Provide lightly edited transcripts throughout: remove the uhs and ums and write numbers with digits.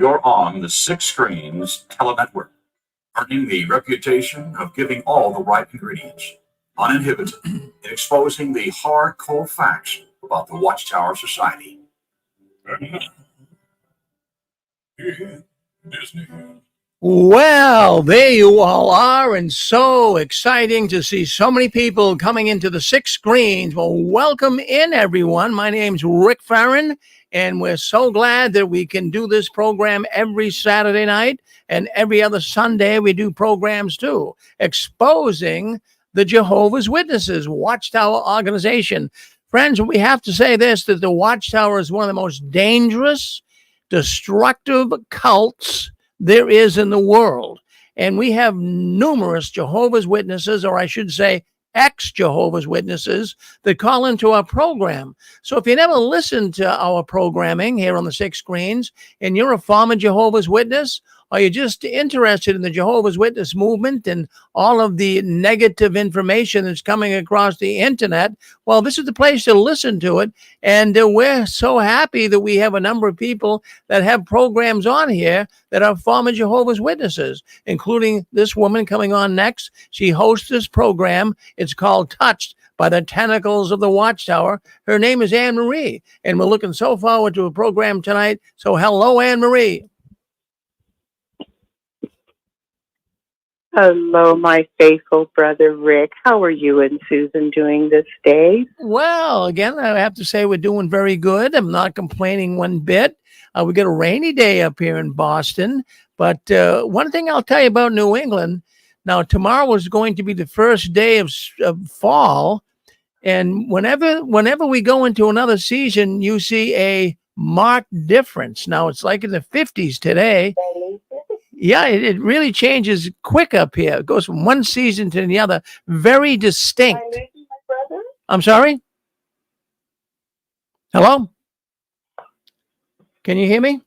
You're on the Six Screens Telenetwork, earning the reputation of giving all the right ingredients, uninhibited, in exposing the hard, cold facts about the Watchtower Society. Disney. Well, there you all are, and so exciting to see so many people coming into the Six Screens. Well, welcome in, everyone. My name's Rick Farron, and we're so glad that we can do this program every Saturday night, and every other Sunday we do programs too, exposing the Jehovah's Witnesses Watchtower organization. Friends, we have to say this, that the Watchtower is one of the most dangerous, destructive cults there is in the world. And we have numerous Jehovah's Witnesses, or I should say ex-Jehovah's Witnesses, that call into our program. So if you never listened to our programming here on the Six Screens, and you're a former Jehovah's Witness, or you're just interested in the Jehovah's Witness movement and all of the negative information that's coming across the internet, well, this is the place to listen to it. And we're so happy that we have a number of people that have programs on here that are former Jehovah's Witnesses, including this woman coming on next. She hosts this program. It's called Touched by the Tentacles of the Watchtower. Her name is Anne Marie, and we're looking so forward to a program tonight. So hello, Anne Marie. Hello, my faithful brother Rick. How are you and Susan doing this day? Well, again, I have to say we're doing very good. I'm not complaining one bit. We got a rainy day up here in Boston. But one thing I'll tell you about New England, now tomorrow is going to be the first day of fall. And whenever we go into another season, you see a marked difference. Now, it's like in the 50s today. Yeah, it really changes quick up here. It goes from one season to the other. Very distinct. I'm sorry? Hello? Can you hear me?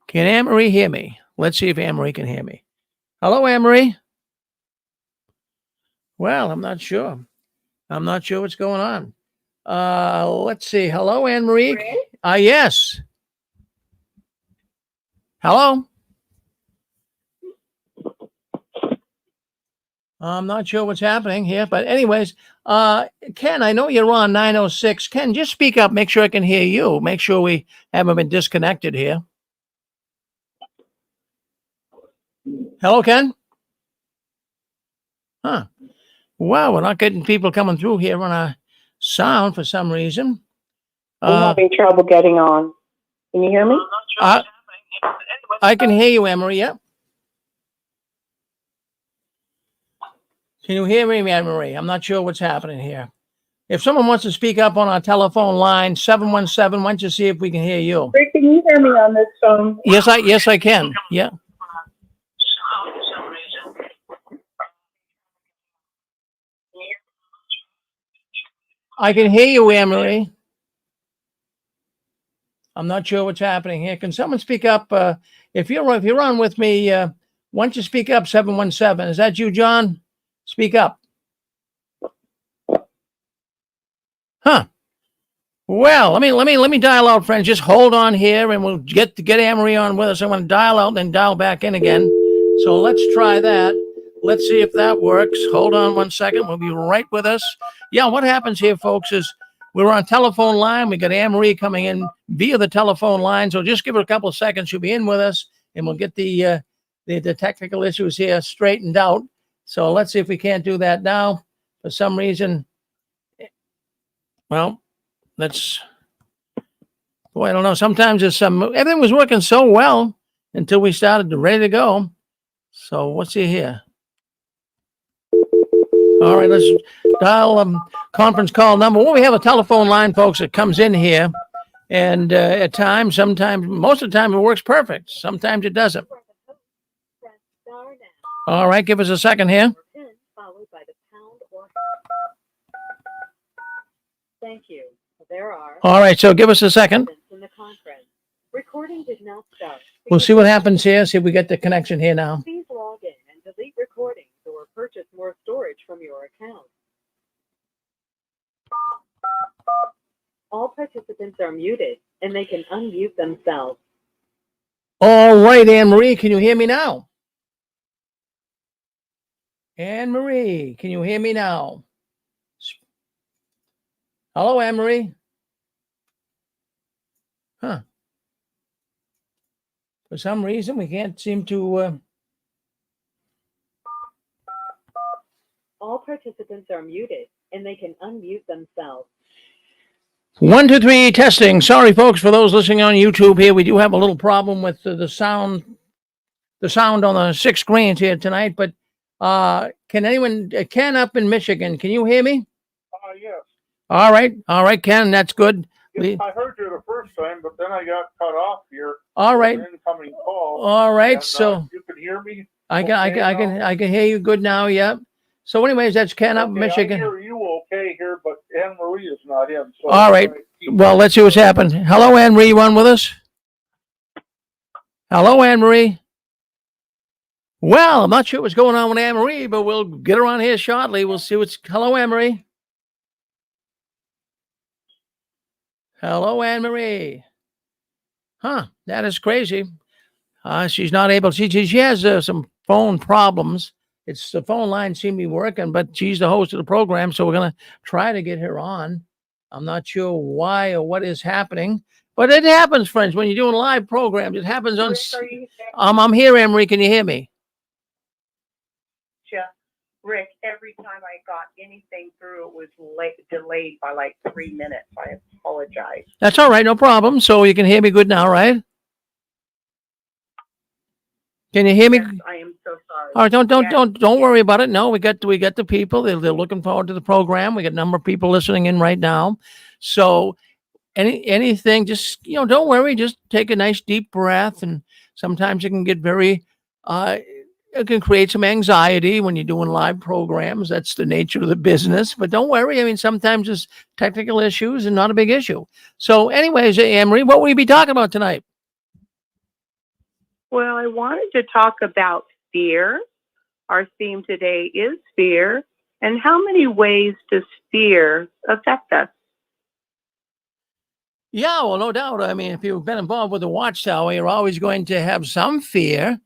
Can Anne-Marie hear me? Let's see if Anne-Marie can hear me. Hello, Anne-Marie? Well, I'm not sure. I'm not sure what's going on. Let's see. Hello, Anne-Marie? Yes. Hello? I'm not sure what's happening here, but anyways, Ken, I know you're on 906. Ken, just speak up. Make sure I can hear you. Make sure we haven't been disconnected here. Hello, Ken? Huh. Wow, we're not getting people coming through here on our sound for some reason. I'm having trouble getting on. Can you hear me? I can hear you, Anne-Marie. Yep. Can you hear me, Anne-Marie? I'm not sure what's happening here. If someone wants to speak up on our telephone line, 717, why don't you see if we can hear you? Rick, can you hear me on this phone? Yes, I can. Yeah. I can hear you, Anne-Marie. I'm not sure what's happening here. Can someone speak up? If you're on with me, why don't you speak up, 717? Is that you, John? Speak up. Huh. Well, let me dial out, friends. Just hold on here, and we'll get Anne-Marie on with us. I'm going to dial out and then dial back in again. So let's try that. Let's see if that works. Hold on one second. We'll be right with us. Yeah, what happens here, folks, is we're on telephone line. We got Anne-Marie coming in via the telephone line. So just give her a couple of seconds. She'll be in with us, and we'll get the technical issues here straightened out. So let's see if we can't do that now. For some reason, well, I don't know. Sometimes everything was working so well until we started ready to go. So what's here? All right, let's dial conference call number. Well, we have a telephone line, folks, that comes in here. And at times, most of the time it works perfect. Sometimes it doesn't. All right, give us a second here. Thank you. There are. All right, so give us a second. In the conference. Recording did not start. We'll see what happens here. See if we get the connection here now. Please log in and delete recordings or purchase more storage from your account. All participants are muted and they can unmute themselves. All right, Anne Marie, can you hear me now? Anne Marie, can you hear me now? Hello, Anne Marie. Huh. For some reason, we can't seem to. All participants are muted and they can unmute themselves. 1, 2, 3, testing. Sorry, folks, for those listening on YouTube here. We do have a little problem with the sound on the 6 screens here tonight. But can anyone, Ken up in Michigan, can you hear me? Yes. All right, Ken, that's good. Yes, I heard you the first time, but then I got cut off here. All right. An incoming call. All right, And, so you can hear me. I can hear you good now. Yep. So, anyways, that's Ken up in Michigan. I hear you okay here, but Anne Marie is not in. So all right. Well, let's see what's happened. Hello, Anne Marie. You on with us? Hello, Anne Marie. Well, I'm not sure what's going on with Anne Marie, but we'll get her on here shortly. We'll see what's. Hello, Anne Marie. Hello, Anne Marie. Huh? That is crazy. She's not able. She has some phone problems. It's the phone line seem to be working, but she's the host of the program, so we're gonna try to get her on. I'm not sure why or what is happening, but it happens, friends. When you're doing live programs, it happens on. I'm here, Anne Marie. Can you hear me? Rick, every time I got anything through, it was delayed by like 3 minutes. I apologize. That's all right, no problem. So you can hear me good now, right? Can you hear me? Yes, I am so sorry. All right, don't worry about it. No, we got the people. They're looking forward to the program. We got a number of people listening in right now. So anything, just don't worry. Just take a nice deep breath, and sometimes it can get very it can create some anxiety when you're doing live programs. That's the nature of the business. But don't worry. I mean, sometimes it's technical issues and not a big issue. So, anyways, Anne Marie, what will you be talking about tonight? Well, I wanted to talk about fear. Our theme today is fear. And how many ways does fear affect us? Yeah, well, no doubt. I mean, if you've been involved with the Watchtower, you're always going to have some fear.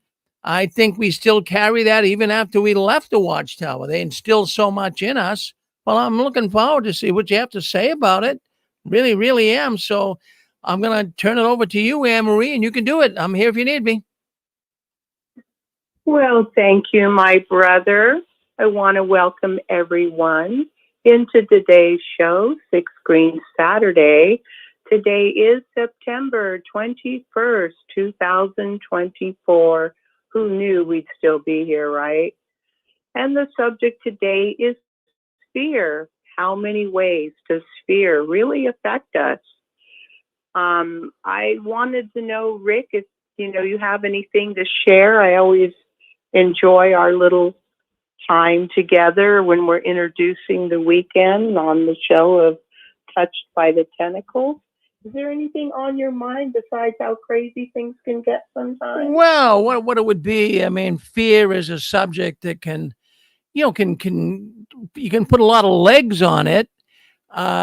I think we still carry that even after we left the Watchtower. They instilled so much in us. Well, I'm looking forward to see what you have to say about it. Really, really am. So I'm going to turn it over to you, Anne Marie, and you can do it. I'm here if you need me. Well, thank you, my brother. I want to welcome everyone into today's show, 6 Screen Saturday. Today is September 21st, 2024. Who knew we'd still be here, right? And the subject today is fear. How many ways does fear really affect us? I wanted to know, Rick, if you have anything to share. I always enjoy our little time together when we're introducing the weekend on the show of Touched by the Tentacles. Is there anything on your mind besides how crazy things can get sometimes? Well, what it would be, I mean, fear is a subject that can you can put a lot of legs on it.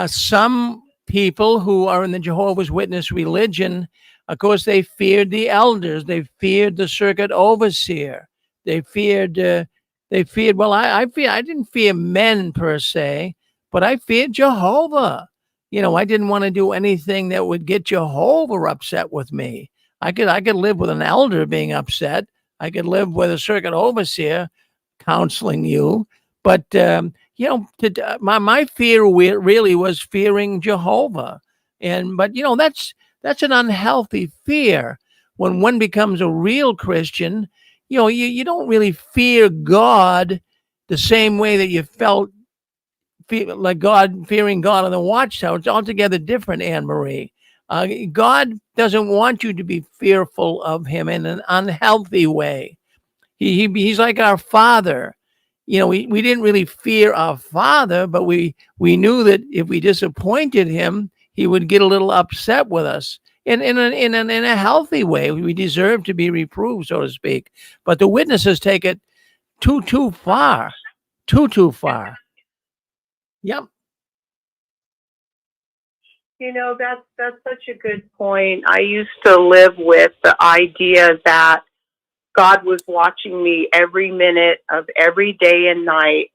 Some people who are in the Jehovah's Witness religion, of course, they feared the elders. They feared the circuit overseer. They feared. Well, I didn't fear men per se, but I feared Jehovah. I didn't want to do anything that would get Jehovah upset with me. I could live with an elder being upset. I could live with a circuit overseer counseling you. But, my fear really was fearing Jehovah. But that's an unhealthy fear. When one becomes a real Christian, you don't really fear God the same way that you felt like fearing God on the Watchtower. It's altogether different, Anne Marie. God doesn't want you to be fearful of him in an unhealthy way. He's like our Father. We didn't really fear our Father, but we knew that if we disappointed him, he would get a little upset with us. In a healthy way, we deserve to be reproved, so to speak. But the witnesses take it too far, too far. Yep. You know, that's such a good point. I used to live with the idea that God was watching me every minute of every day and night,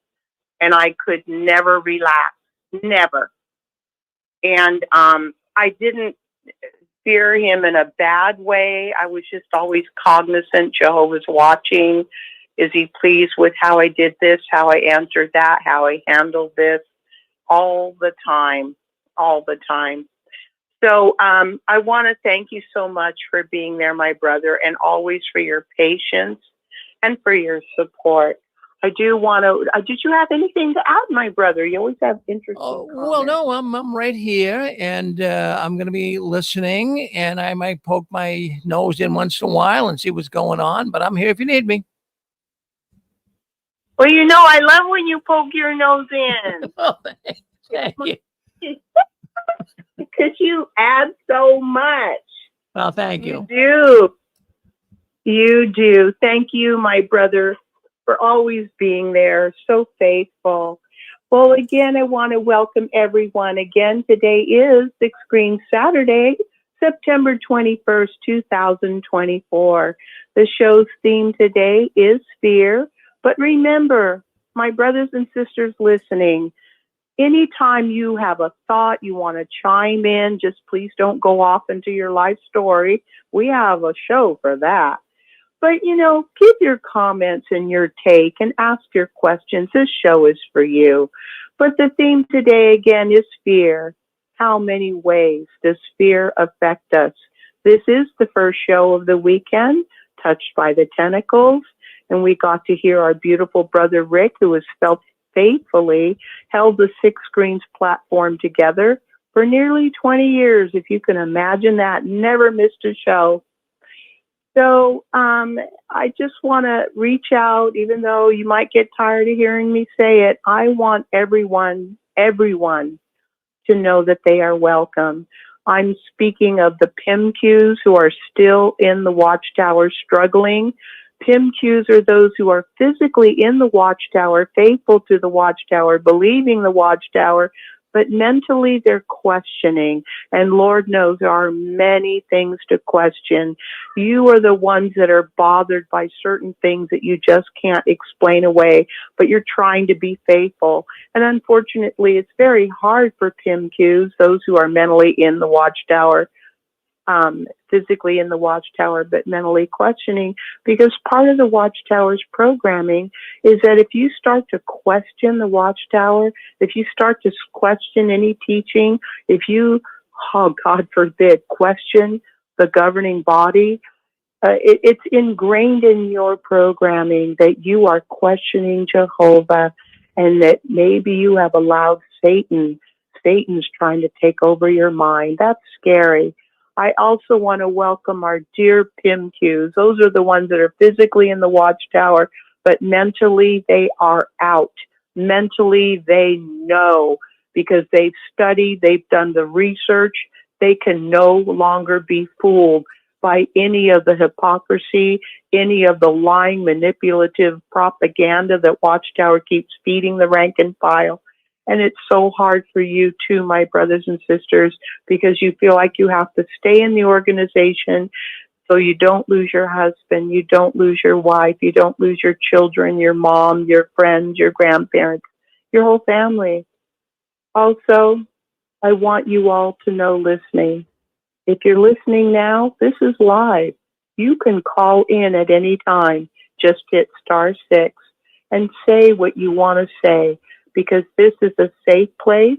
and I could never relax, never. And I didn't fear him in a bad way. I was just always cognizant Jehovah's watching. Is he pleased with how I did this, how I answered that, how I handled this? All the time, all the time. So I want to thank you so much for being there, my brother, and always for your patience and for your support. I do want to. Did you have anything to add, my brother? You always have interesting Oh, comments. well, no, I'm right here, and I'm going to be listening, and I might poke my nose in once in a while and see what's going on, but I'm here if you need me. Well, you know, I love when you poke your nose in. Oh, thank you. Because you add so much. Well, thank you. You do. You do. Thank you, my brother, for always being there. So faithful. Well, again, I want to welcome everyone. Again, today is Six Screen Saturday, September 21st, 2024. The show's theme today is fear. But remember, my brothers and sisters listening, anytime you have a thought, you want to chime in, just please don't go off into your life story. We have a show for that. But, you know, give your comments and your take and ask your questions. This show is for you. But the theme today, again, is fear. How many ways does fear affect us? This is the first show of the weekend, Touched by the Tentacles. And we got to hear our beautiful brother Rick, who has faithfully held the Six Screens platform together for nearly 20 years. If you can imagine that, never missed a show. So I just want to reach out, even though you might get tired of hearing me say it. I want everyone to know that they are welcome. I'm speaking of the PIMQs who are still in the Watchtower struggling. PIMQs are those who are physically in the Watchtower, faithful to the Watchtower, believing the Watchtower, but mentally they're questioning. And Lord knows there are many things to question. You are the ones that are bothered by certain things that you just can't explain away, but you're trying to be faithful. And unfortunately, it's very hard for PIMQs, those who are mentally in the Watchtower, physically in the Watchtower, but mentally questioning, because part of the Watchtower's programming is that if you start to question the Watchtower, if you start to question any teaching, if you, oh God forbid, question the governing body, it's ingrained in your programming that you are questioning Jehovah, and that maybe you have allowed Satan's trying to take over your mind. That's scary. I also want to welcome our dear PIMQs. Those are the ones that are physically in the Watchtower, but mentally they are out. Mentally they know, because they've studied, they've done the research. They can no longer be fooled by any of the hypocrisy, any of the lying, manipulative propaganda that Watchtower keeps feeding the rank and file. And it's so hard for you too, my brothers and sisters, because you feel like you have to stay in the organization so you don't lose your husband, you don't lose your wife, you don't lose your children, your mom, your friends, your grandparents, your whole family. Also, I want you all to know, listening, if you're listening now, this is live. You can call in at any time. Just hit *6 and say what you want to say, because this is a safe place,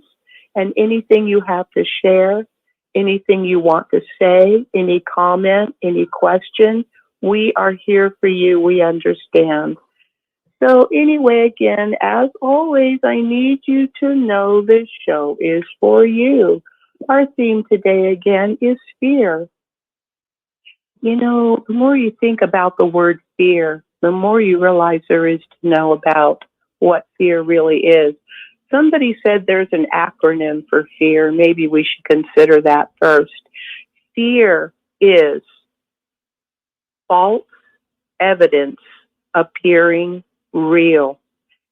and anything you have to share, anything you want to say, any comment, any question, we are here for you. We understand. So anyway, again, as always, I need you to know this show is for you. Our theme today, again, is fear. You know, the more you think about the word fear, the more you realize there is to know about what fear really is. Somebody said there's an acronym for fear. Maybe we should consider that first. Fear is false evidence appearing real.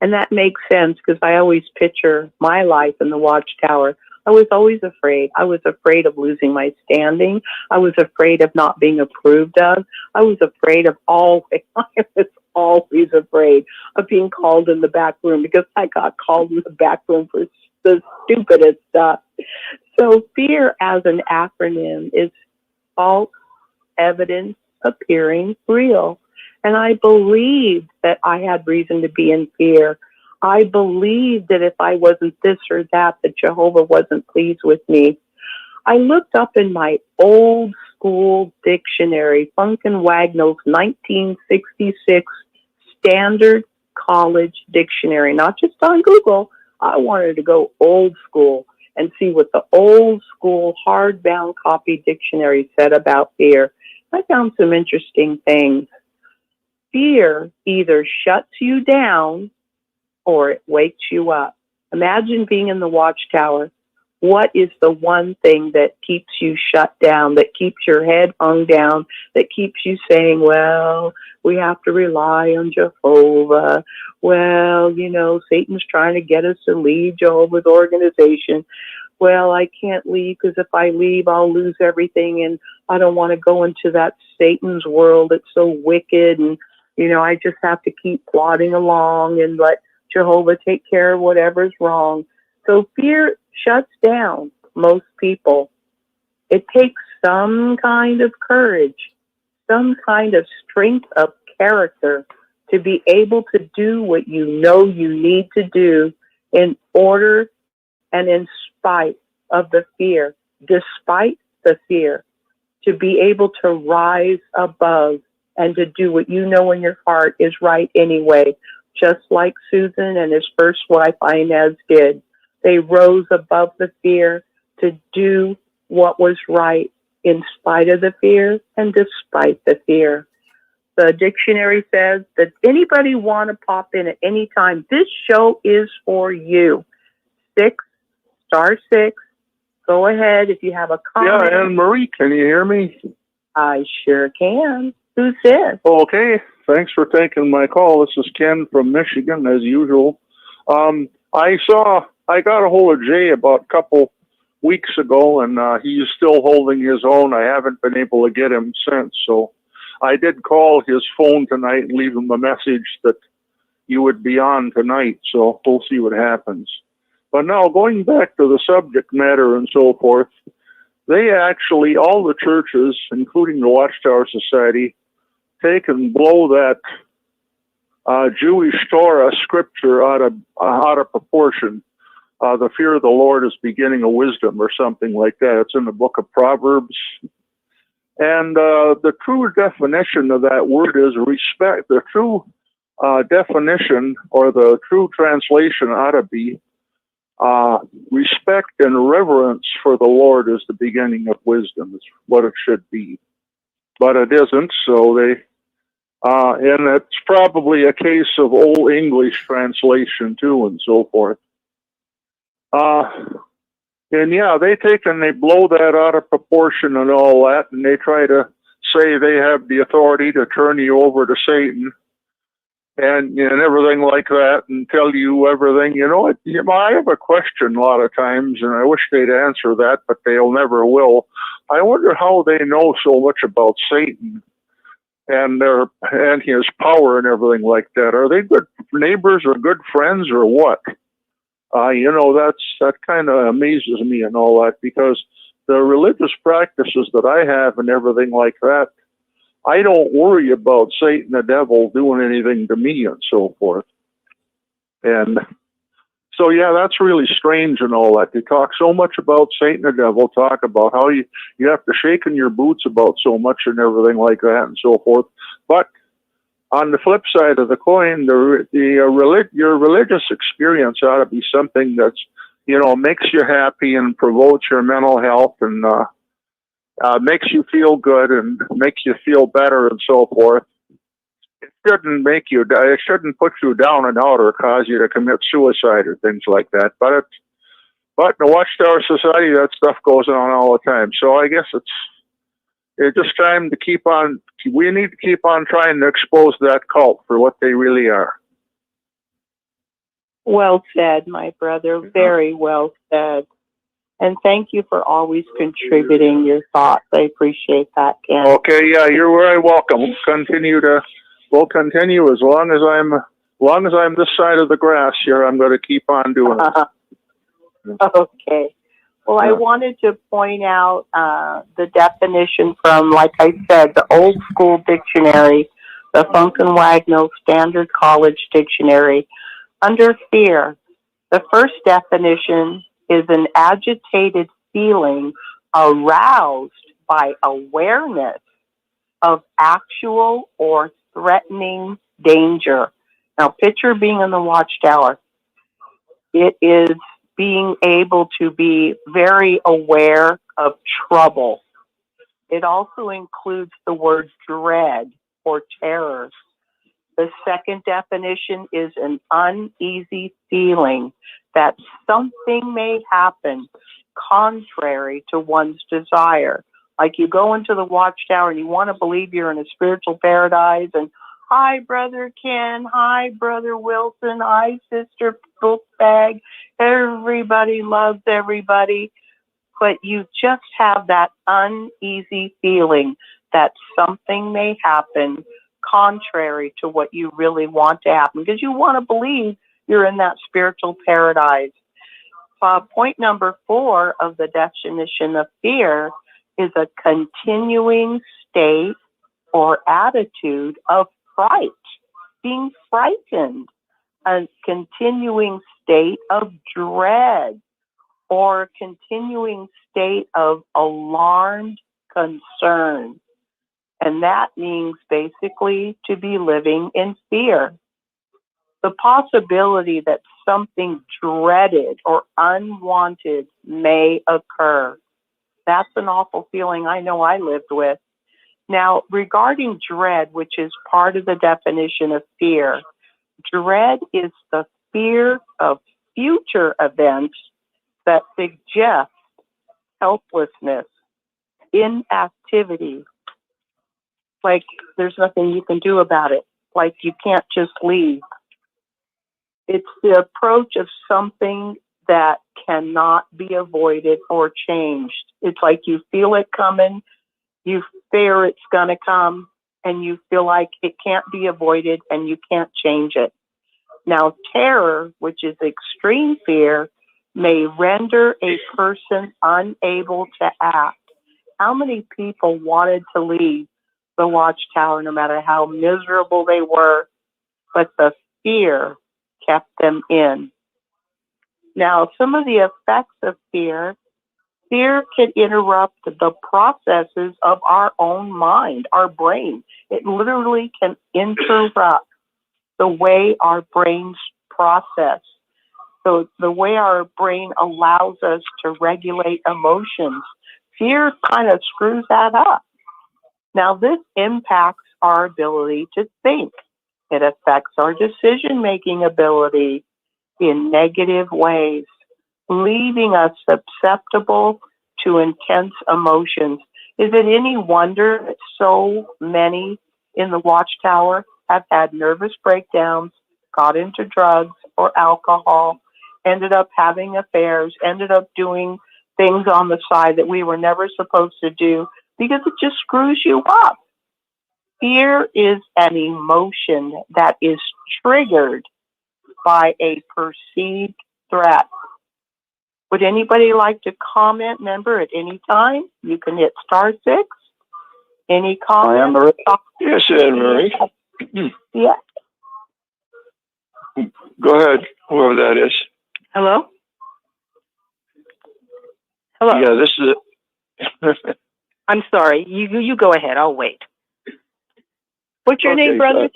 And that makes sense, because I always picture my life in the Watchtower. I was always afraid. I was afraid of losing my standing. I was afraid of not being approved of. I was afraid of I was always afraid of being called in the back room, because I got called in the back room for the stupidest stuff. So fear as an acronym is false evidence appearing real. And I believed that I had reason to be in fear. I believed that if I wasn't this or that Jehovah wasn't pleased with me. I looked up in my old school dictionary, Funk and Wagnall's 1966 Standard College Dictionary, not just on Google. I wanted to go old school and see what the old school hardbound copy dictionary said about fear. I found some interesting things. Fear either shuts you down or it wakes you up. Imagine being in the Watchtower. What is the one thing that keeps you shut down, that keeps your head hung down, that keeps you saying, well, we have to rely on Jehovah. Well, Satan's trying to get us to leave Jehovah's organization. Well, I can't leave because if I leave, I'll lose everything. And I don't want to go into that Satan's world. It's so wicked. And, I just have to keep plodding along and let Jehovah take care of whatever's wrong. So fear shuts down most people. It takes some kind of courage, some kind of strength of character to be able to do what you know you need to do in order and in spite of the fear, despite the fear, to be able to rise above and to do what you know in your heart is right anyway, just like Susan and his first wife Inez did. They rose above the fear to do what was right in spite of the fear and despite the fear. The dictionary says that anybody want to pop in at any time, this show is for you. 6, *6. Go ahead if you have a comment. Yeah, Anne Marie, can you hear me? I sure can. Who's this? Okay, thanks for taking my call. This is Ken from Michigan, as usual. I got a hold of Jay about a couple weeks ago, and he's still holding his own. I haven't been able to get him since, so I did call his phone tonight and leave him a message that you would be on tonight, so we'll see what happens. But now, going back to the subject matter and so forth, they actually, all the churches, including the Watchtower Society, take and blow that Jewish Torah scripture out of proportion. The fear of the Lord is beginning of wisdom, or something like that. It's in the book of Proverbs. And the true definition of that word is respect. The true definition, or the true translation, ought to be respect and reverence for the Lord is the beginning of wisdom. It's what it should be. But it isn't, so they... and it's probably a case of Old English translation, too, and so forth. And yeah, they take and they blow that out of proportion and all that, and they try to say they have the authority to turn you over to Satan and everything like that, and tell you everything. I have a question a lot of times, and I wish they'd answer that, but they'll never will. I wonder how they know so much about Satan and his power and everything like that. Are they good neighbors or good friends or what? That kind of amazes me and all that, because the religious practices that I have and everything like that, I don't worry about Satan, the devil, doing anything to me and so forth. And so, yeah, that's really strange and all that. They talk so much about Satan, the devil, talk about how you have to shake in your boots about so much and everything like that and so forth. But on the flip side of the coin, your religious experience ought to be something that's, makes you happy and promotes your mental health and makes you feel good and makes you feel better and so forth. It shouldn't put you down and out or cause you to commit suicide or things like that. But in the Watchtower Society, that stuff goes on all the time. So I guess it's just time to keep on. We need to keep on trying to expose that cult for what they really are. Well said, my brother. Very well said. And thank you for always contributing your thoughts. I appreciate that, Ken. Okay, yeah, you're very welcome. We'll continue as long as I'm this side of the grass here. I'm going to keep on doing it. Okay. Well, I Yeah. wanted to point out the definition from, like I said, the old school dictionary, the Funk and Wagnall Standard College Dictionary. Under fear, the first definition is an agitated feeling aroused by awareness of actual or threatening danger. Now, picture being in the Watchtower. It is being able to be very aware of trouble. It also includes the word dread or terror. The second definition is an uneasy feeling that something may happen contrary to one's desire. Like you go into the Watchtower and you want to believe you're in a spiritual paradise, and hi, Brother Ken, hi, Brother Wilson, hi, Sister Bookbag. Everybody loves everybody, but you just have that uneasy feeling that something may happen contrary to what you really want to happen, because you want to believe you're in that spiritual paradise. Point number 4 of the definition of fear is a continuing state or attitude of fright, being frightened, a continuing state of dread, or a continuing state of alarmed concern. And that means basically to be living in fear. The possibility that something dreaded or unwanted may occur. That's an awful feeling I know I lived with. Now, regarding dread, which is part of the definition of fear, dread is the fear of future events that suggest helplessness, inactivity, like there's nothing you can do about it, like you can't just leave. It's the approach of something that cannot be avoided or changed. It's like you feel it coming, you fear it's going to come, and you feel like it can't be avoided and you can't change it. Now, terror, which is extreme fear, may render a person unable to act. How many people wanted to leave the Watchtower no matter how miserable they were, but the fear kept them in? Now, some of the effects of fear can interrupt the processes of our own mind, our brain. It literally can interrupt the way our brains process. So the way our brain allows us to regulate emotions, fear kind of screws that up. Now, this impacts our ability to think. It affects our decision-making ability in negative ways, leaving us susceptible to intense emotions. Is it any wonder that so many in the Watchtower have had nervous breakdowns, got into drugs or alcohol, ended up having affairs, ended up doing things on the side that we were never supposed to do, because it just screws you up? Fear is an emotion that is triggered by a perceived threat. Would anybody like to comment, member, at any time? You can hit *6. Any comments? Yes, Anne-Marie. Yeah. Go ahead, whoever that is. Hello? Hello? Yeah, this is it. I'm sorry. You go ahead. I'll wait. What's your name, brother?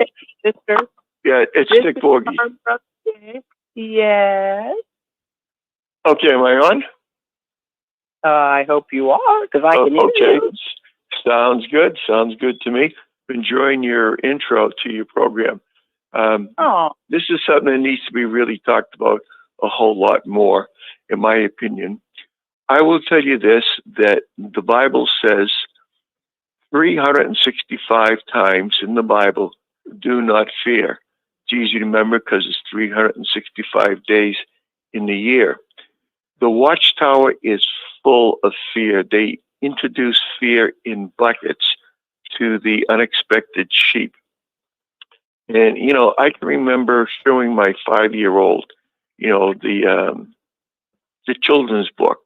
Sister? Yeah, it's This Dick is Borgie. our brother. Yes. Okay, am I on? I hope you are, because I can hear Okay, you. sounds good. Sounds good to me. Enjoying your intro to your program. Oh, This is something that needs to be really talked about a whole lot more, in my opinion. I will tell you this, that the Bible says 365 times in the Bible, do not fear. It's easy to remember because it's 365 days in the year. The Watchtower is full of fear. They introduce fear in buckets to the unexpected sheep. And, I can remember showing my 5-year-old, the children's book,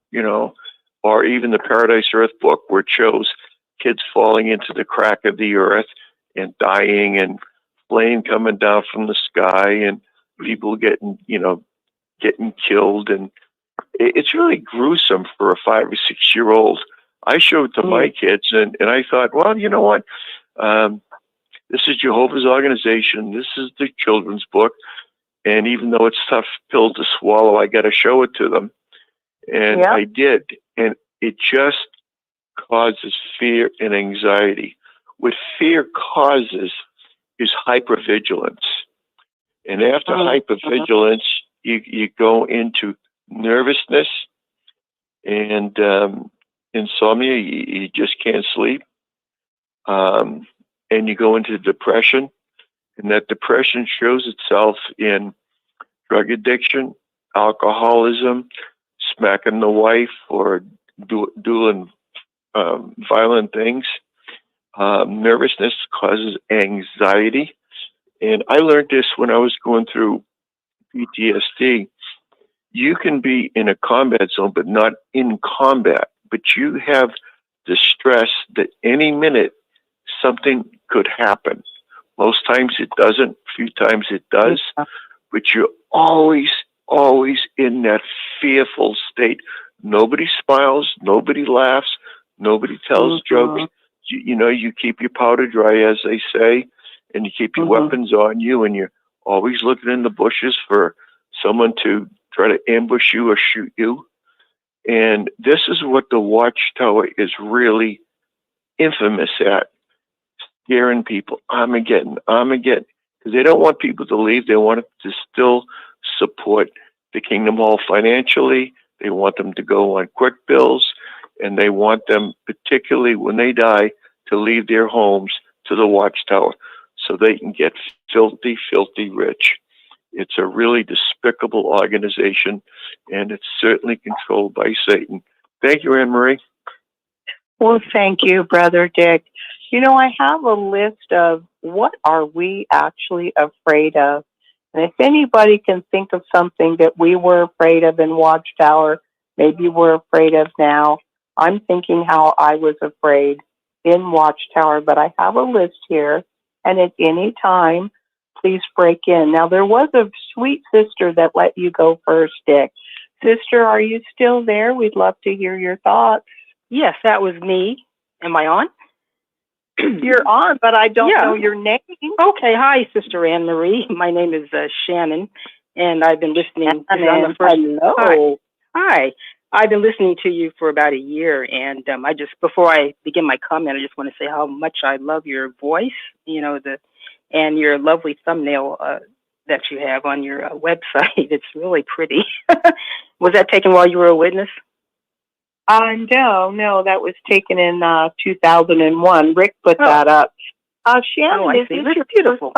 or even the Paradise Earth book, where it shows kids falling into the crack of the earth and dying, and flame coming down from the sky, and people getting killed. And it's really gruesome for a 5 or 6-year-old. I showed it to my kids, and I thought, well, you know what? This is Jehovah's organization. This is the children's book. And even though it's tough pill to swallow, I got to show it to them. And I did. And it just causes fear and anxiety. What fear causes is hypervigilance. And after hypervigilance, you go into nervousness and insomnia. You just can't sleep. And you go into depression. And that depression shows itself in drug addiction, alcoholism, smacking the wife, or doing violent things. Nervousness causes anxiety. And I learned this when I was going through PTSD. You can be in a combat zone, but not in combat. But you have the stress that any minute something could happen. Most times it doesn't. A few times it does. But you're always in that fearful state. Nobody smiles. Nobody laughs. Nobody tells jokes. You keep your powder dry, as they say, and you keep your weapons on you, and you're always looking in the bushes for someone to try to ambush you or shoot you. And this is what the Watchtower is really infamous at. Scaring people, Armageddon, because they don't want people to leave. They want to still support the Kingdom Hall financially. They want them to go on quick bills, and they want them, particularly when they die, to leave their homes to the Watchtower so they can get filthy, filthy rich. It's a really despicable organization, and it's certainly controlled by Satan. Thank you, Anne-Marie. Well, thank you, Brother Dick. I have a list of what are we actually afraid of. And if anybody can think of something that we were afraid of in Watchtower, maybe we're afraid of now. I'm thinking how I was afraid in Watchtower, but I have a list here. And at any time, please break in. Now, there was a sweet sister that let you go first, Dick. Sister, are you still there? We'd love to hear your thoughts. Yes, that was me. Am I on? You're on, but I don't know your name. Okay. Hi, Sister Anne-Marie. My name is Shannon, and I've been listening. Hello. Hi. I've been listening to you for about a year, and before I begin my comment, I just want to say how much I love your voice, and your lovely thumbnail that you have on your website. It's really pretty. Was that taken while you were a witness? No, that was taken in 2001. Rick put that up. Shannon, is this your beautiful?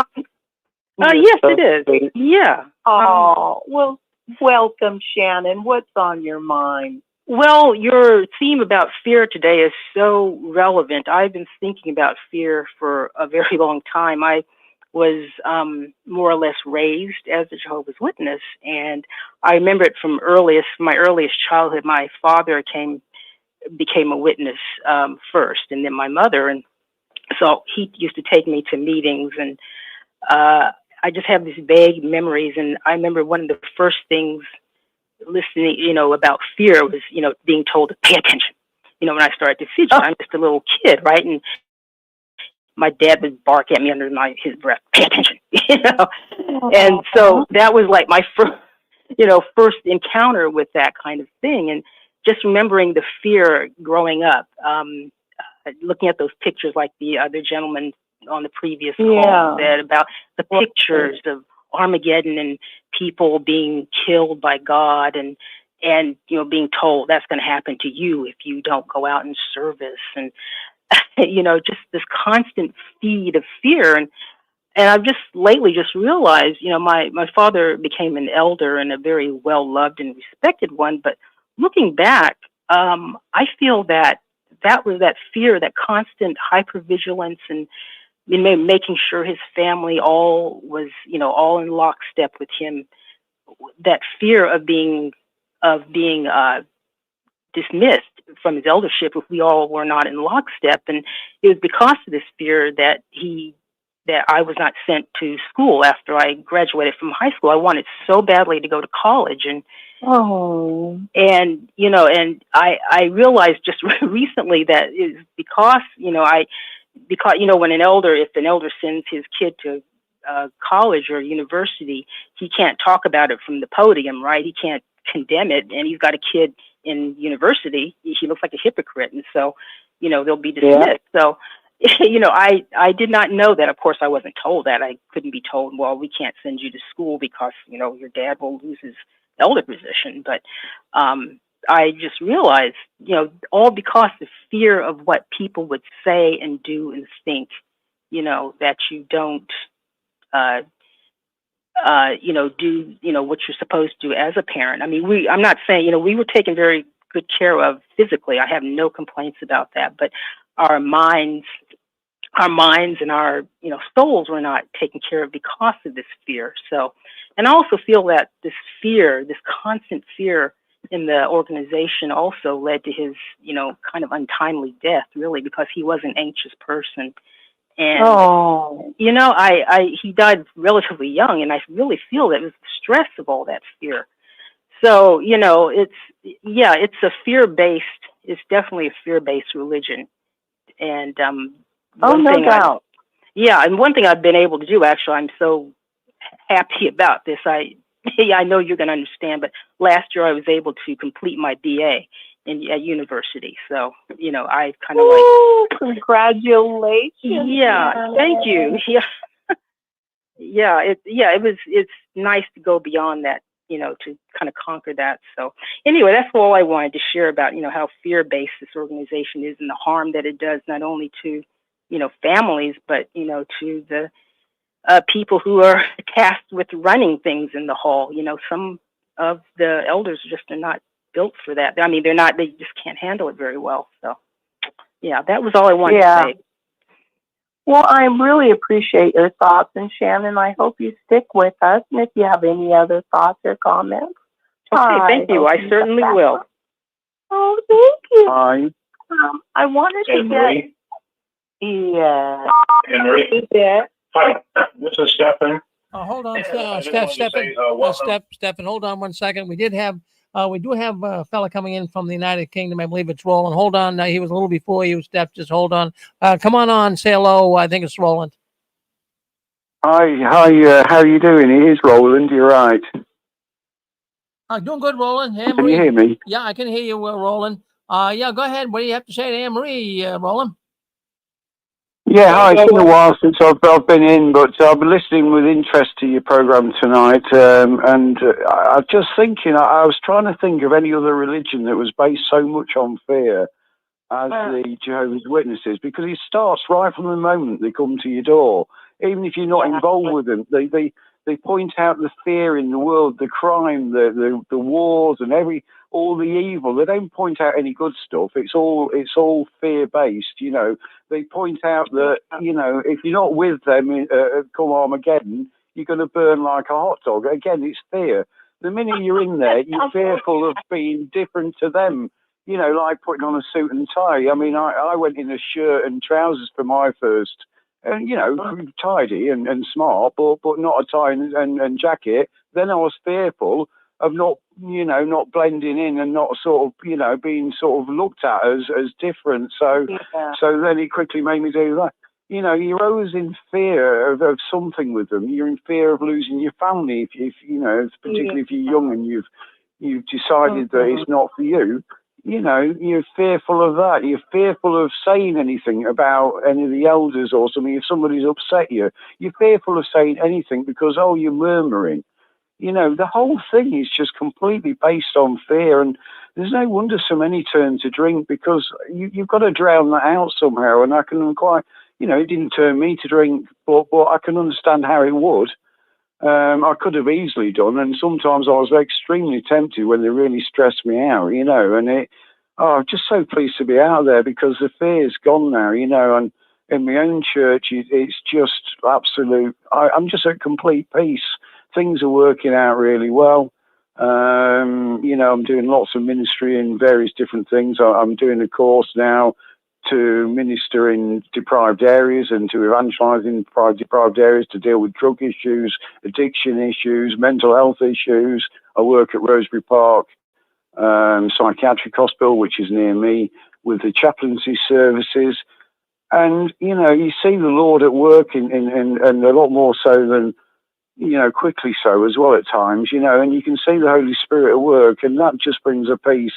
Yes, it is. Yeah. Well, welcome, Shannon. What's on your mind? Well, your theme about fear today is so relevant. I've been thinking about fear for a very long time. I was more or less raised as a Jehovah's Witness, and I remember it from my earliest childhood. My father became a witness first, and then my mother, and so he used to take me to meetings, and I just have these vague memories. And I remember one of the first things listening, about fear was, being told to pay attention. When I started to fidget, I'm just a little kid, right? And my dad would bark at me under his breath, pay attention, And so that was like my first encounter with that kind of thing. And just remembering the fear growing up, looking at those pictures like the other gentleman on the previous call said about the pictures of Armageddon and people being killed by God and being told that's going to happen to you if you don't go out in service. And just this constant feed of fear. And I've just lately just realized, my father became an elder and a very well-loved and respected one, but looking back, I feel that that was that fear, that constant hypervigilance, and making sure his family all was, all in lockstep with him. That fear of being dismissed from his eldership if we all were not in lockstep, and it was because of this fear that I was not sent to school after I graduated from high school. I wanted so badly to go to college, and I realized just recently that is because when if an elder sends his kid to college or university, he can't talk about it from the podium, right? He can't condemn it, and he's got a kid in university. He looks like a hypocrite, and so they'll be dismissed. Yeah. So I did not know that. Of course, I wasn't told that. I couldn't be told, well, we can't send you to school because your dad will lose his elder position. But I just realized, all because of fear of what people would say and do and think, that you don't, do, what you're supposed to do as a parent. I mean, I'm not saying, we were taken very good care of physically. I have no complaints about that, but our minds and our, souls were not taken care of because of this fear. So, and I also feel that this fear, this constant fear in the organization also led to his, kind of untimely death, really, because he was an anxious person. And, he died relatively young, and I really feel that it was the stress of all that fear. So, it's definitely a fear-based religion. And, no doubt. Yeah, and one thing I've been able to do, actually, I'm so happy about this. I know you're going to understand, but last year I was able to complete my BA at university. So, I kind of congratulations. Yeah, thank you. Yeah. It's nice to go beyond that, to kind of conquer that. So anyway, that's all I wanted to share about, how fear-based this organization is and the harm that it does, not only to, families, but, to the people who are tasked with running things in the hall. Some of the elders just are not built for that. I mean, they just can't handle it very well. So yeah, that was all I wanted to say. Well, I really appreciate your thoughts, and Shannon, I hope you stick with us. And if you have any other thoughts or comments, okay, thank you. I certainly will. Oh, thank you. Hi. I wanted to get. Yeah. Henry. Yeah. Hi, this is Stephen. Hold on, Stephen. Hold on 1 second. We do have a fella coming in from the United Kingdom. I believe it's Roland. Hold on. He was a little before you, Steph. Just hold on. Come on. Say hello. I think it's Roland. Hi. How are you doing? It is Roland. You're right. Doing good, Roland. Hey, can you hear me? Yeah, I can hear you, Roland. Yeah, go ahead. What do you have to say to Anne-Marie, Roland? Yeah, hi. It's been a while since I've been in, but I've been listening with interest to your program tonight. And I was just thinking, I was trying to think of any other religion that was based so much on fear as the Jehovah's Witnesses, because it starts right from the moment they come to your door. Even if you're not involved with them, they point out the fear in the world, the crime, the wars, and all the evil. They don't point out any good stuff. It's all fear based. They point out that if you're not with them come Armageddon, you're going to burn like a hot dog. Again, it's fear. The minute you're in there, you're fearful of being different to them. Like putting on a suit and tie. I mean, I went in a shirt and trousers for my first. And tidy and smart, but not a tie and jacket. Then I was fearful of not blending in and not sort of being sort of looked at as different. So then it quickly made me do that. You're always in fear of something with them. You're in fear of losing your family if particularly if you're young and you've decided that it's not for you. You're fearful of that. You're fearful of saying anything about any of the elders or something. If somebody's upset you, you're fearful of saying anything because, you're murmuring. The whole thing is just completely based on fear. And there's no wonder so many turn to drink because you've got to drown that out somehow. And I can quite, it didn't turn me to drink, but I can understand how it would. I could have easily done, and sometimes I was extremely tempted when they really stressed me out, you know, and I'm just so pleased to be out there because the fear's gone now, you know, and in my own church, it's just absolute, I'm just at complete peace. Things are working out really well. You know, I'm doing lots of ministry in various different things. I'm doing a course now to minister in deprived areas and to evangelize in deprived areas, to deal with drug issues, addiction issues, mental health issues. I work at Rosebery Park Psychiatric Hospital, which is near me, with the chaplaincy services. And, you know, you see the Lord at work and a lot more so than, you know, quickly so as well at times, you know, and you can see the Holy Spirit at work, and that just brings a peace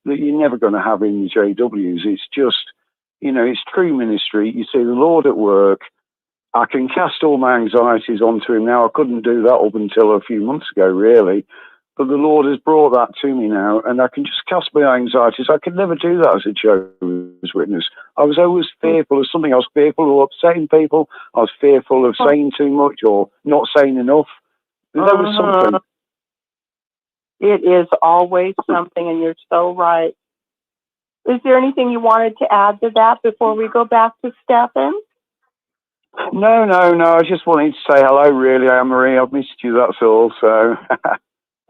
that you're never going to have in the JWs. It's just, you know, it's true ministry. You see the Lord at work. I can cast all my anxieties onto him now. I couldn't do that up until a few months ago, really. But the Lord has brought that to me now, and I can just cast my anxieties. I could never do that as a Jehovah's Witness. I was always fearful of something. I was fearful of upsetting people. I was fearful of saying too much or not saying enough. There's always something. It is always something, and you're so right. Is there anything you wanted to add to that before we go back to Stefan? No. I just wanted to say hello, really, Anne-Marie. I've missed you, that's all. So.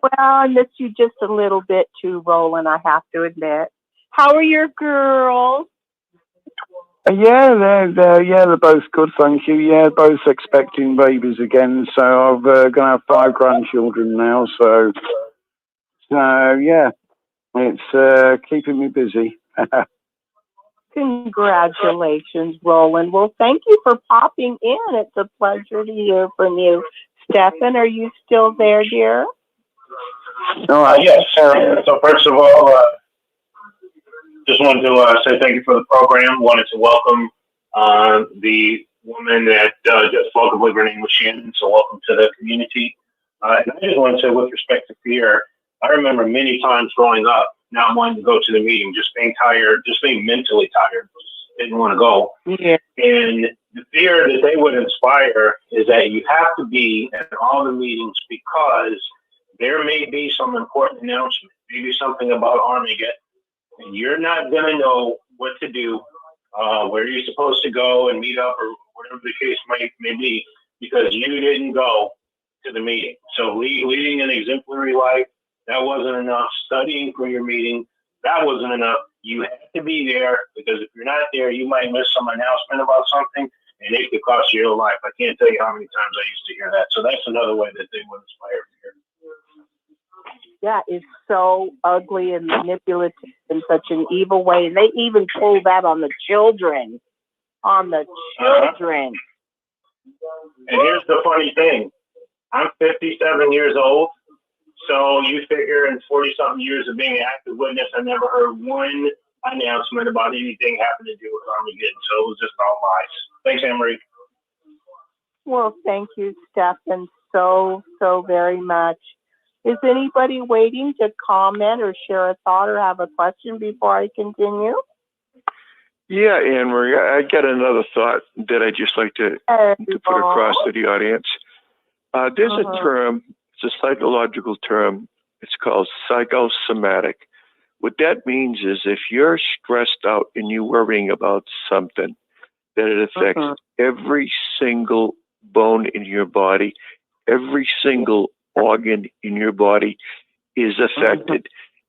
Well, I missed you just a little bit too, Roland, I have to admit. How are your girls? Yeah, they're both good, thank you. Yeah, both expecting babies again. So I'm going to have 5 grandchildren now. So yeah, it's keeping me busy. Congratulations, Roland. Well, thank you for popping in. It's a pleasure to hear from you. Stefan, are you still there, dear? Yes. So first of all, just wanted to say thank you for the program. Wanted to welcome the woman that just spoke. I believe her name was Shannon. So welcome to the community. And I just want to say, with respect to fear, I remember many times growing up, not wanting to go to the meeting, just being tired, just being mentally tired, didn't want to go. Yeah. And the fear that they would inspire is that you have to be at all the meetings because there may be some important announcement, maybe something about Armageddon, and you're not going to know what to do, where you're supposed to go and meet up or whatever the case may be, because you didn't go to the meeting. So leading an exemplary life, that wasn't enough. Studying for your meeting, that wasn't enough. You had to be there, because if you're not there, you might miss some announcement about something, and it could cost you your life. I can't tell you how many times I used to hear that. So that's another way that they would inspire fear. That is so ugly and manipulative in such an evil way. And they even pull that on the children. On the children. And here's the funny thing. I'm 57 years old. So you figure in 40-something years of being an active witness, I never heard one announcement about anything having to do with Armageddon. So it was just all lies. Thanks, Anne-Marie. Well, thank you, Stefan, so very much. Is anybody waiting to comment or share a thought or have a question before I continue? Yeah, Anne-Marie, I got another thought that I'd just like to put across to the audience. There's a term, it's a psychological term. It's called psychosomatic. What that means is if you're stressed out and you're worrying about something, that it affects every single bone in your body, every single organ in your body is affected.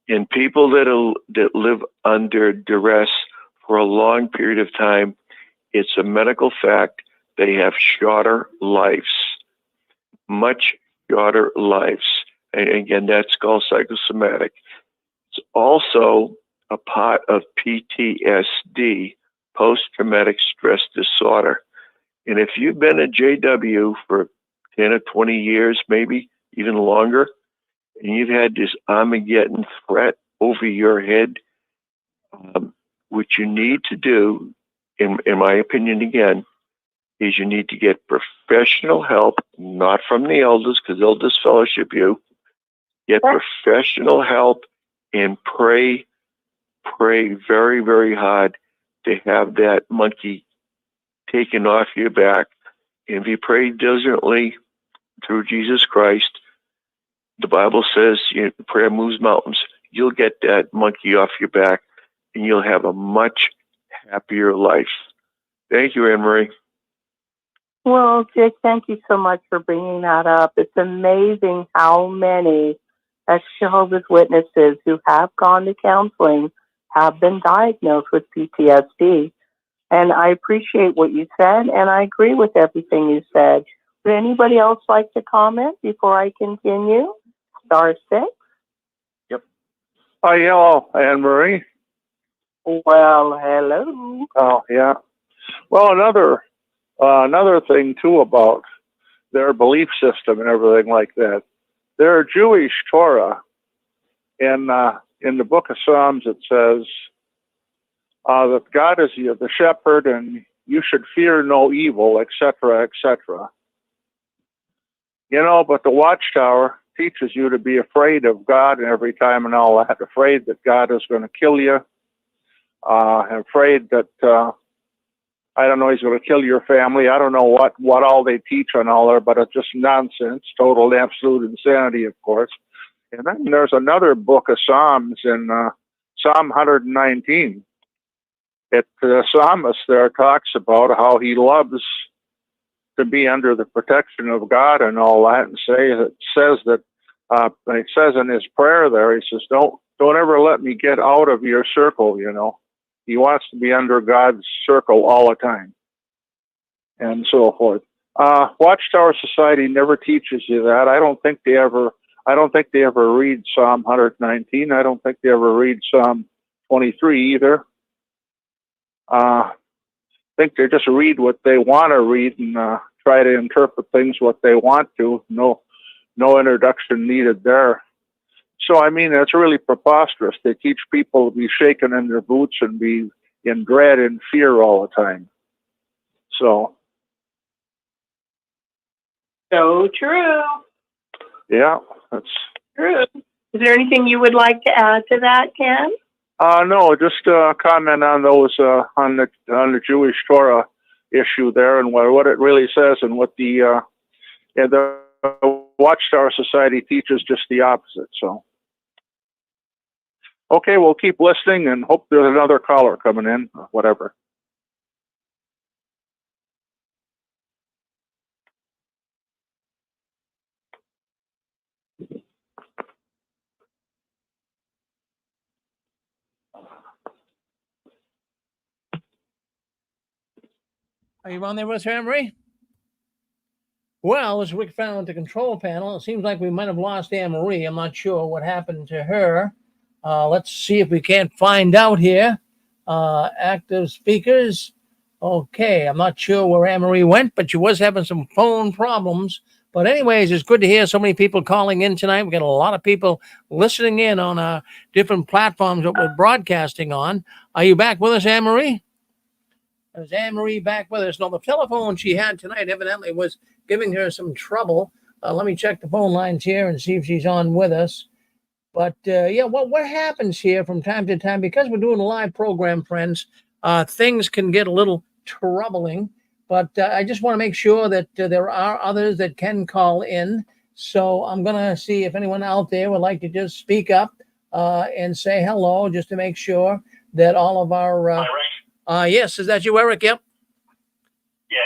And people that live under duress for a long period of time, it's a medical fact, they have shorter lives, much shorter lives. And again, that's called psychosomatic. It's also a part of PTSD, post-traumatic stress disorder. And if you've been a JW for 10 or 20 years, maybe even longer, and you've had this Armageddon threat over your head, what you need to do, in my opinion again, is you need to get professional help, not from the elders, because they'll disfellowship you. Get professional help and pray very, very hard to have that monkey taken off your back. And if you pray diligently, through Jesus Christ. The Bible says, prayer moves mountains. You'll get that monkey off your back, and you'll have a much happier life. Thank you, Anne Marie. Well, Dick, thank you so much for bringing that up. It's amazing how many ex-Jehovah's Witnesses who have gone to counseling have been diagnosed with PTSD. And I appreciate what you said, and I agree with everything you said. Would anybody else like to comment before I continue? Star 6. Hi, hello, Anne Marie. Well, hello. Oh, yeah. Well, another thing too about their belief system and everything like that. Their Jewish Torah, in the Book of Psalms, it says that God is the shepherd, and you should fear no evil, etc., etc. But the Watchtower teaches you to be afraid of God and every time and all that, afraid that God is going to kill you, afraid that, I don't know, he's going to kill your family. I don't know what all they teach on all there, but it's just nonsense, total and absolute insanity, of course. And then there's another book of Psalms in Psalm 119. The psalmist there talks about how he loves to be under the protection of God and all that, and says in his prayer there, he says, don't ever let me get out of your circle. He wants to be under God's circle all the time, and so forth. Watchtower Society never teaches you that. I don't think they ever read Psalm 119. I don't think they ever read Psalm 23 either. I think they just read what they want to read and try to interpret things what they want to. No introduction needed there. So, I mean, it's really preposterous. They teach people to be shaken in their boots and be in dread and fear all the time. So true. Yeah, that's True. Is there anything you would like to add to that, Ken? no, just comment on those on the Jewish Torah issue there, and what it really says, and what the Watchtower Society teaches just the opposite. So, okay, we'll keep listening and hope there's another caller coming in, or whatever. Are you on there with us, Anne Marie? Well, as Rick found at the control panel, it seems like we might have lost Anne Marie. I'm not sure what happened to her. Let's see if we can't find out here. Active speakers. Okay, I'm not sure where Anne Marie went, but she was having some phone problems. But anyways, it's good to hear so many people calling in tonight. We got a lot of people listening in on different platforms that we're broadcasting on. Are you back with us, Anne Marie? Is Anne Marie back with us? No, the telephone she had tonight evidently was giving her some trouble. Let me check the phone lines here and see if she's on with us. But yeah, what happens here from time to time, because we're doing a live program, friends, things can get a little troubling. But I just want to make sure that there are others that can call in. So I'm going to see if anyone out there would like to just speak up and say hello, just to make sure that all of our... yes, is that you, Eric? Yep. Yeah.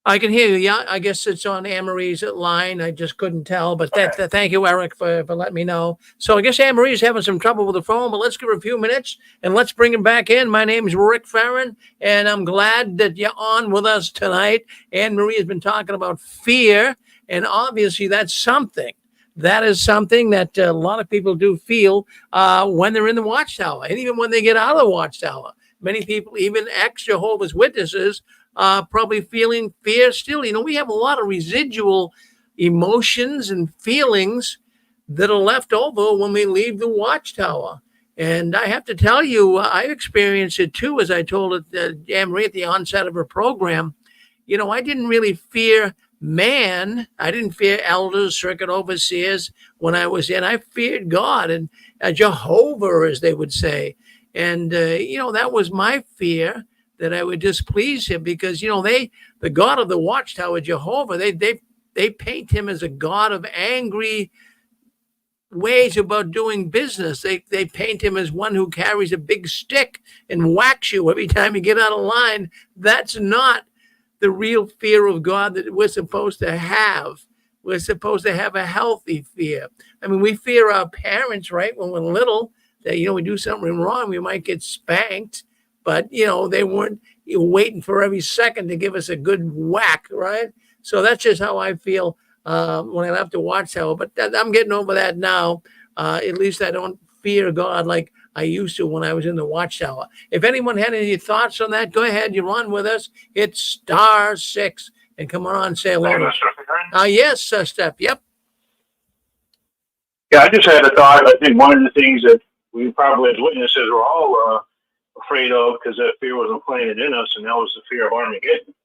I can hear you. Yeah, I guess it's on Anne Marie's line. I just couldn't tell, but thank you, Eric, for letting me know. So I guess Anne Marie's having some trouble with the phone, but let's give her a few minutes and let's bring him back in. My name is Rick Farron, and I'm glad that you're on with us tonight. Anne Marie has been talking about fear, and obviously that's something. That is something that a lot of people do feel when they're in the Watchtower, and even when they get out of the Watchtower. Many people, even ex-Jehovah's Witnesses, probably feeling fear still. We have a lot of residual emotions and feelings that are left over when we leave the Watchtower. And I have to tell you, I experienced it too, as I told Anne Marie at the onset of her program. I didn't really fear man. I didn't fear elders, circuit overseers when I was in. I feared God and Jehovah, as they would say. And, that was my fear, that I would displease him, because, the God of the Watchtower, Jehovah, they they paint him as a god of angry ways about doing business. They paint him as one who carries a big stick and whacks you every time you get out of line. That's not the real fear of God that we're supposed to have. We're supposed to have a healthy fear. I mean, we fear our parents, right? When we're little, that, we do something wrong, we might get spanked, but, they weren't waiting for every second to give us a good whack, right? So that's just how I feel when I left the Watchtower. But I'm getting over that now. At least I don't fear God like I used to when I was in the Watchtower. If anyone had any thoughts on that, go ahead. You're on with us. It's *6. And come on, say hello. Yes, Steph. Yep. Yeah, I just had a thought. I think one of the things that we probably as witnesses were all afraid of, because that fear was implanted in us, and that was the fear of Armageddon.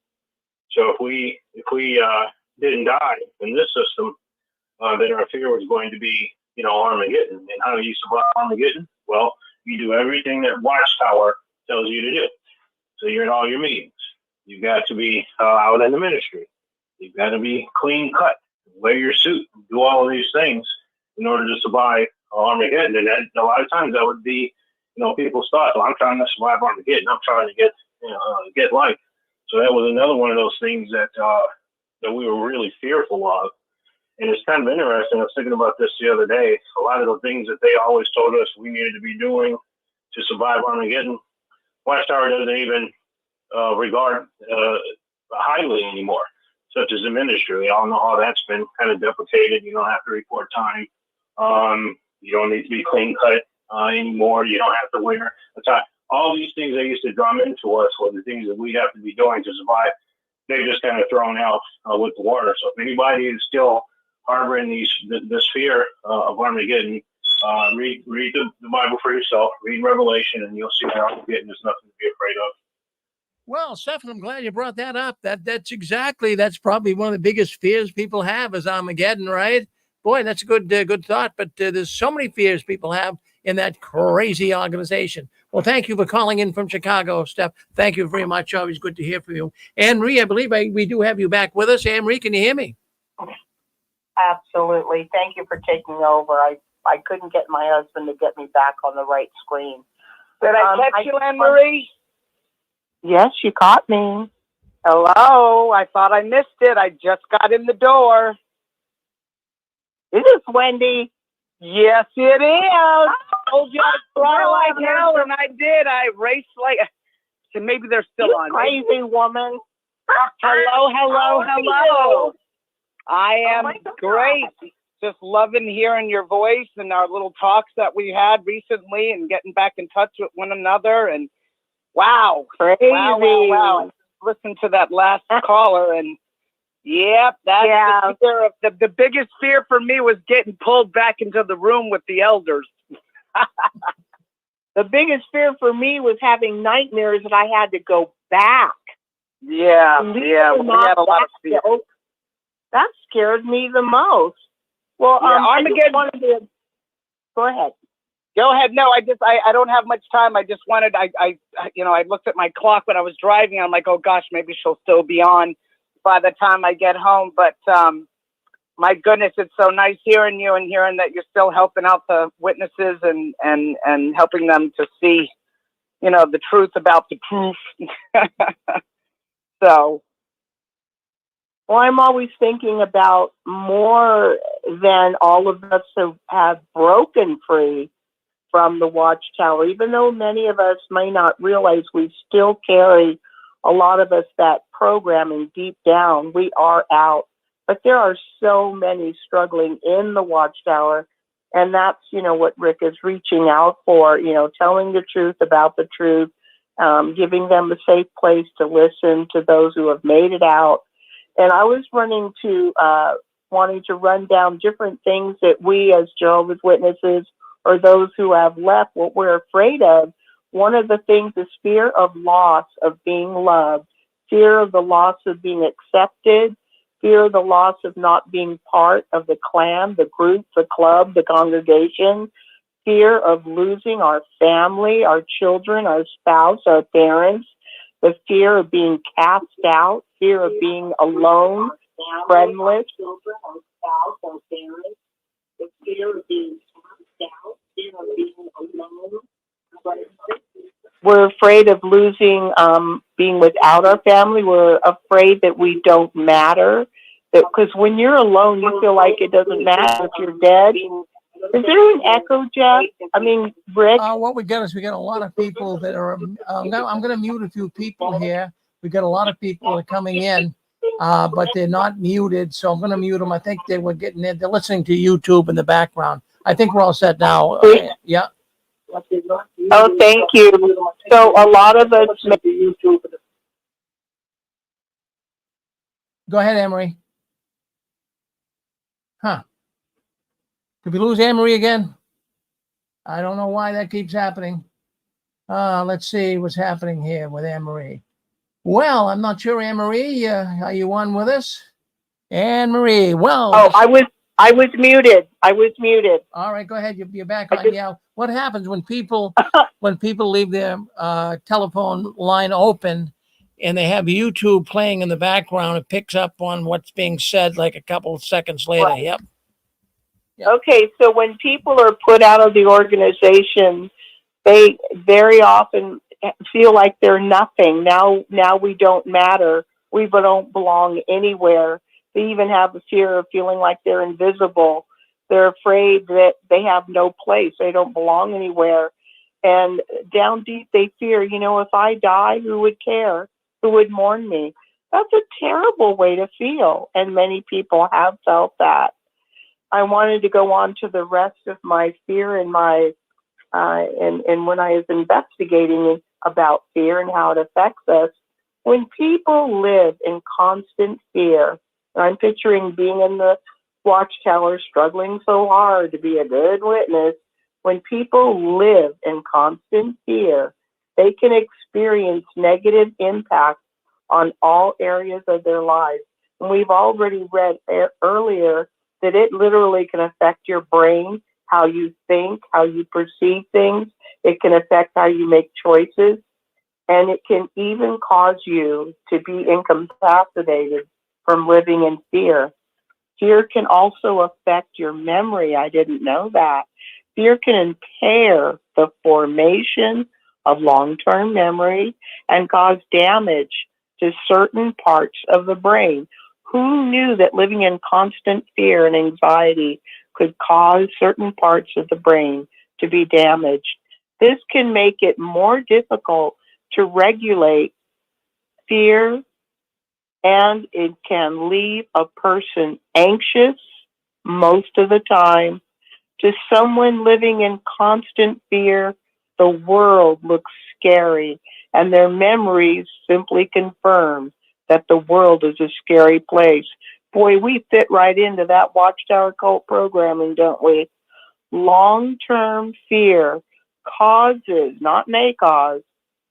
So if we didn't die in this system, then our fear was going to be, Armageddon. And how do you survive Armageddon? Well, you do everything that Watchtower tells you to do. So you're in all your meetings. You've got to be out in the ministry. You've got to be clean cut, wear your suit, do all of these things in order to survive Armageddon. And that, a lot of times that would be, people's thoughts. Well, I'm trying to survive Armageddon. I'm trying to get life. So that was another one of those things that that we were really fearful of. And it's kind of interesting. I was thinking about this the other day. A lot of the things that they always told us we needed to be doing to survive Armageddon, Watchtower doesn't even regard highly anymore, such as the ministry. We all know how that's been kind of deprecated. You don't have to report time. You don't need to be clean cut anymore. You don't have to wear a tie. All these things they used to drum into us were the things that we have to be doing to survive. They're just kind of thrown out with the water. So if anybody is still harboring this fear of Armageddon, read the Bible for yourself, read Revelation, and you'll see that Armageddon is nothing to be afraid of. Well, Stephen, I'm glad you brought that up. That's probably one of the biggest fears people have is Armageddon, right? Boy, that's a good thought. But there's so many fears people have in that crazy organization. Well, thank you for calling in from Chicago, Steph. Thank you very much. Always good to hear from you. Anne-Marie, I believe we do have you back with us. Anne-Marie, can you hear me? Absolutely. Thank you for taking over. I couldn't get my husband to get me back on the right screen. Did I catch you, Anne-Marie? Yes, you caught me. Hello. I thought I missed it. I just got in the door. Is this Wendy? Yes, it is. I told you I'd fly like hell, and I did. I raced like... So maybe they're still you on. Crazy woman. Hello. I am great. Just loving hearing your voice and our little talks that we had recently and getting back in touch with one another. And wow. Crazy. Wow. Listen to that last caller and yep, that's the fear of the biggest fear for me was getting pulled back into the room with the elders. The biggest fear for me was having nightmares that I had to go back. Yeah, we had a lot of fear. That scared me the most. Well, Armageddon. Go ahead. Go ahead. No, I don't have much time. I just wanted, I looked at my clock when I was driving. I'm like, oh gosh, maybe she'll still be on by the time I get home. But my goodness, it's so nice hearing you and hearing that you're still helping out the witnesses and helping them to see, the truth about the proof. So. Well, I'm always thinking about more than all of us have broken free from the Watchtower, even though many of us may not realize we still carry, a lot of us, that programming deep down. We are out. But there are so many struggling in the Watchtower. And that's, what Rick is reaching out for, telling the truth about the truth, giving them a safe place to listen to those who have made it out. And I was wanting to run down different things that we as Jehovah's Witnesses or those who have left, what we're afraid of. One of the things is fear of loss of being loved, fear of the loss of being accepted, fear of the loss of not being part of the clan, the group, the club, the congregation, fear of losing our family, our children, our spouse, our parents, the fear of being cast out, fear of being alone friendless. We're afraid of losing, being without our family. We're afraid that we don't matter. Because when you're alone, you feel like it doesn't matter if you're dead. Is there an echo, Jeff? I mean, Rick? What we got is we got a lot of people that are, I'm going to mute a few people here. We got a lot of people that are coming in, but they're not muted. So I'm going to mute them. I think they were getting in. They're listening to YouTube in the background. I think we're all set now. Yeah. Oh, thank you. So a lot of us. Go ahead, Emery. Huh. Did we lose Anne-Marie again? I don't know why that keeps happening. Let's see what's happening here with Anne-Marie. Well, I'm not sure, Anne-Marie. Are you on with us? Anne-Marie, well. Oh, I was muted. All right, go ahead. You're back on. Yeah. What happens when people leave their telephone line open and they have YouTube playing in the background? It picks up on what's being said like a couple of seconds later. Right. Yep. Okay, so when people are put out of the organization, they very often feel like they're nothing. Now we don't matter. We don't belong anywhere. They even have the fear of feeling like they're invisible. They're afraid that they have no place. They don't belong anywhere. And down deep, they fear, if I die, who would care? Who would mourn me? That's a terrible way to feel. And many people have felt that. I wanted to go on to the rest of my fear and my and when I was investigating about fear and how it affects us. When people live in constant fear, and I'm picturing being in the Watchtower struggling so hard to be a good witness. When people live in constant fear, they can experience negative impacts on all areas of their lives. And we've already read earlier that it literally can affect your brain, how you think, how you perceive things. It can affect how you make choices. And it can even cause you to be incapacitated from living in fear. Fear can also affect your memory. I didn't know that. Fear can impair the formation of long-term memory and cause damage to certain parts of the brain. Who knew that living in constant fear and anxiety could cause certain parts of the brain to be damaged? This can make it more difficult to regulate fear, and it can leave a person anxious most of the time. To someone living in constant fear, the world looks scary, and their memories simply confirm that the world is a scary place. Boy, we fit right into that Watchtower cult programming, don't we? Long-term fear causes, not may cause,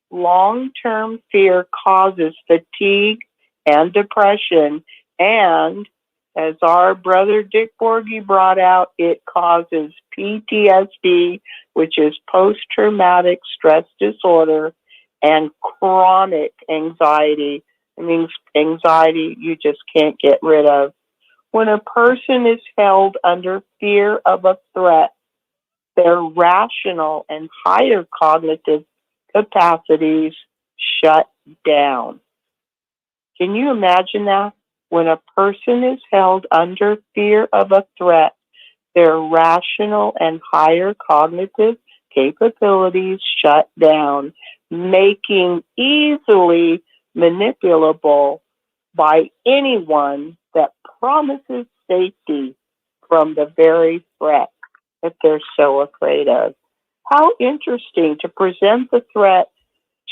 long-term fear causes fatigue and depression, and as our brother Dick Borgie brought out, it causes PTSD, which is post-traumatic stress disorder, and chronic anxiety. It means anxiety you just can't get rid of. When a person is held under fear of a threat, their rational and higher cognitive capacities shut down. Can you imagine that? When a person is held under fear of a threat, their rational and higher cognitive capabilities shut down, making easily manipulable by anyone that promises safety from the very threat that they're so afraid of. How interesting to present the threat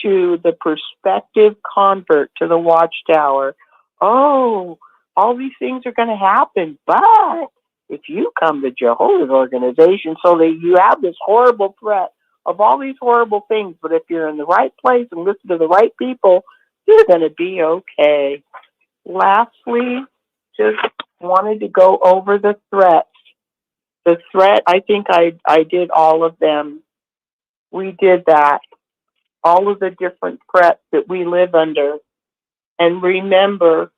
to the prospective convert to the Watchtower. Oh, all these things are going to happen, but if you come to Jehovah's organization, so that you have this horrible threat of all these horrible things, but if you're in the right place and listen to the right people, you're going to be okay. Lastly, just wanted to go over the threats. The threat, I think I did all of them. We did that. All of the different threats that we live under. And remember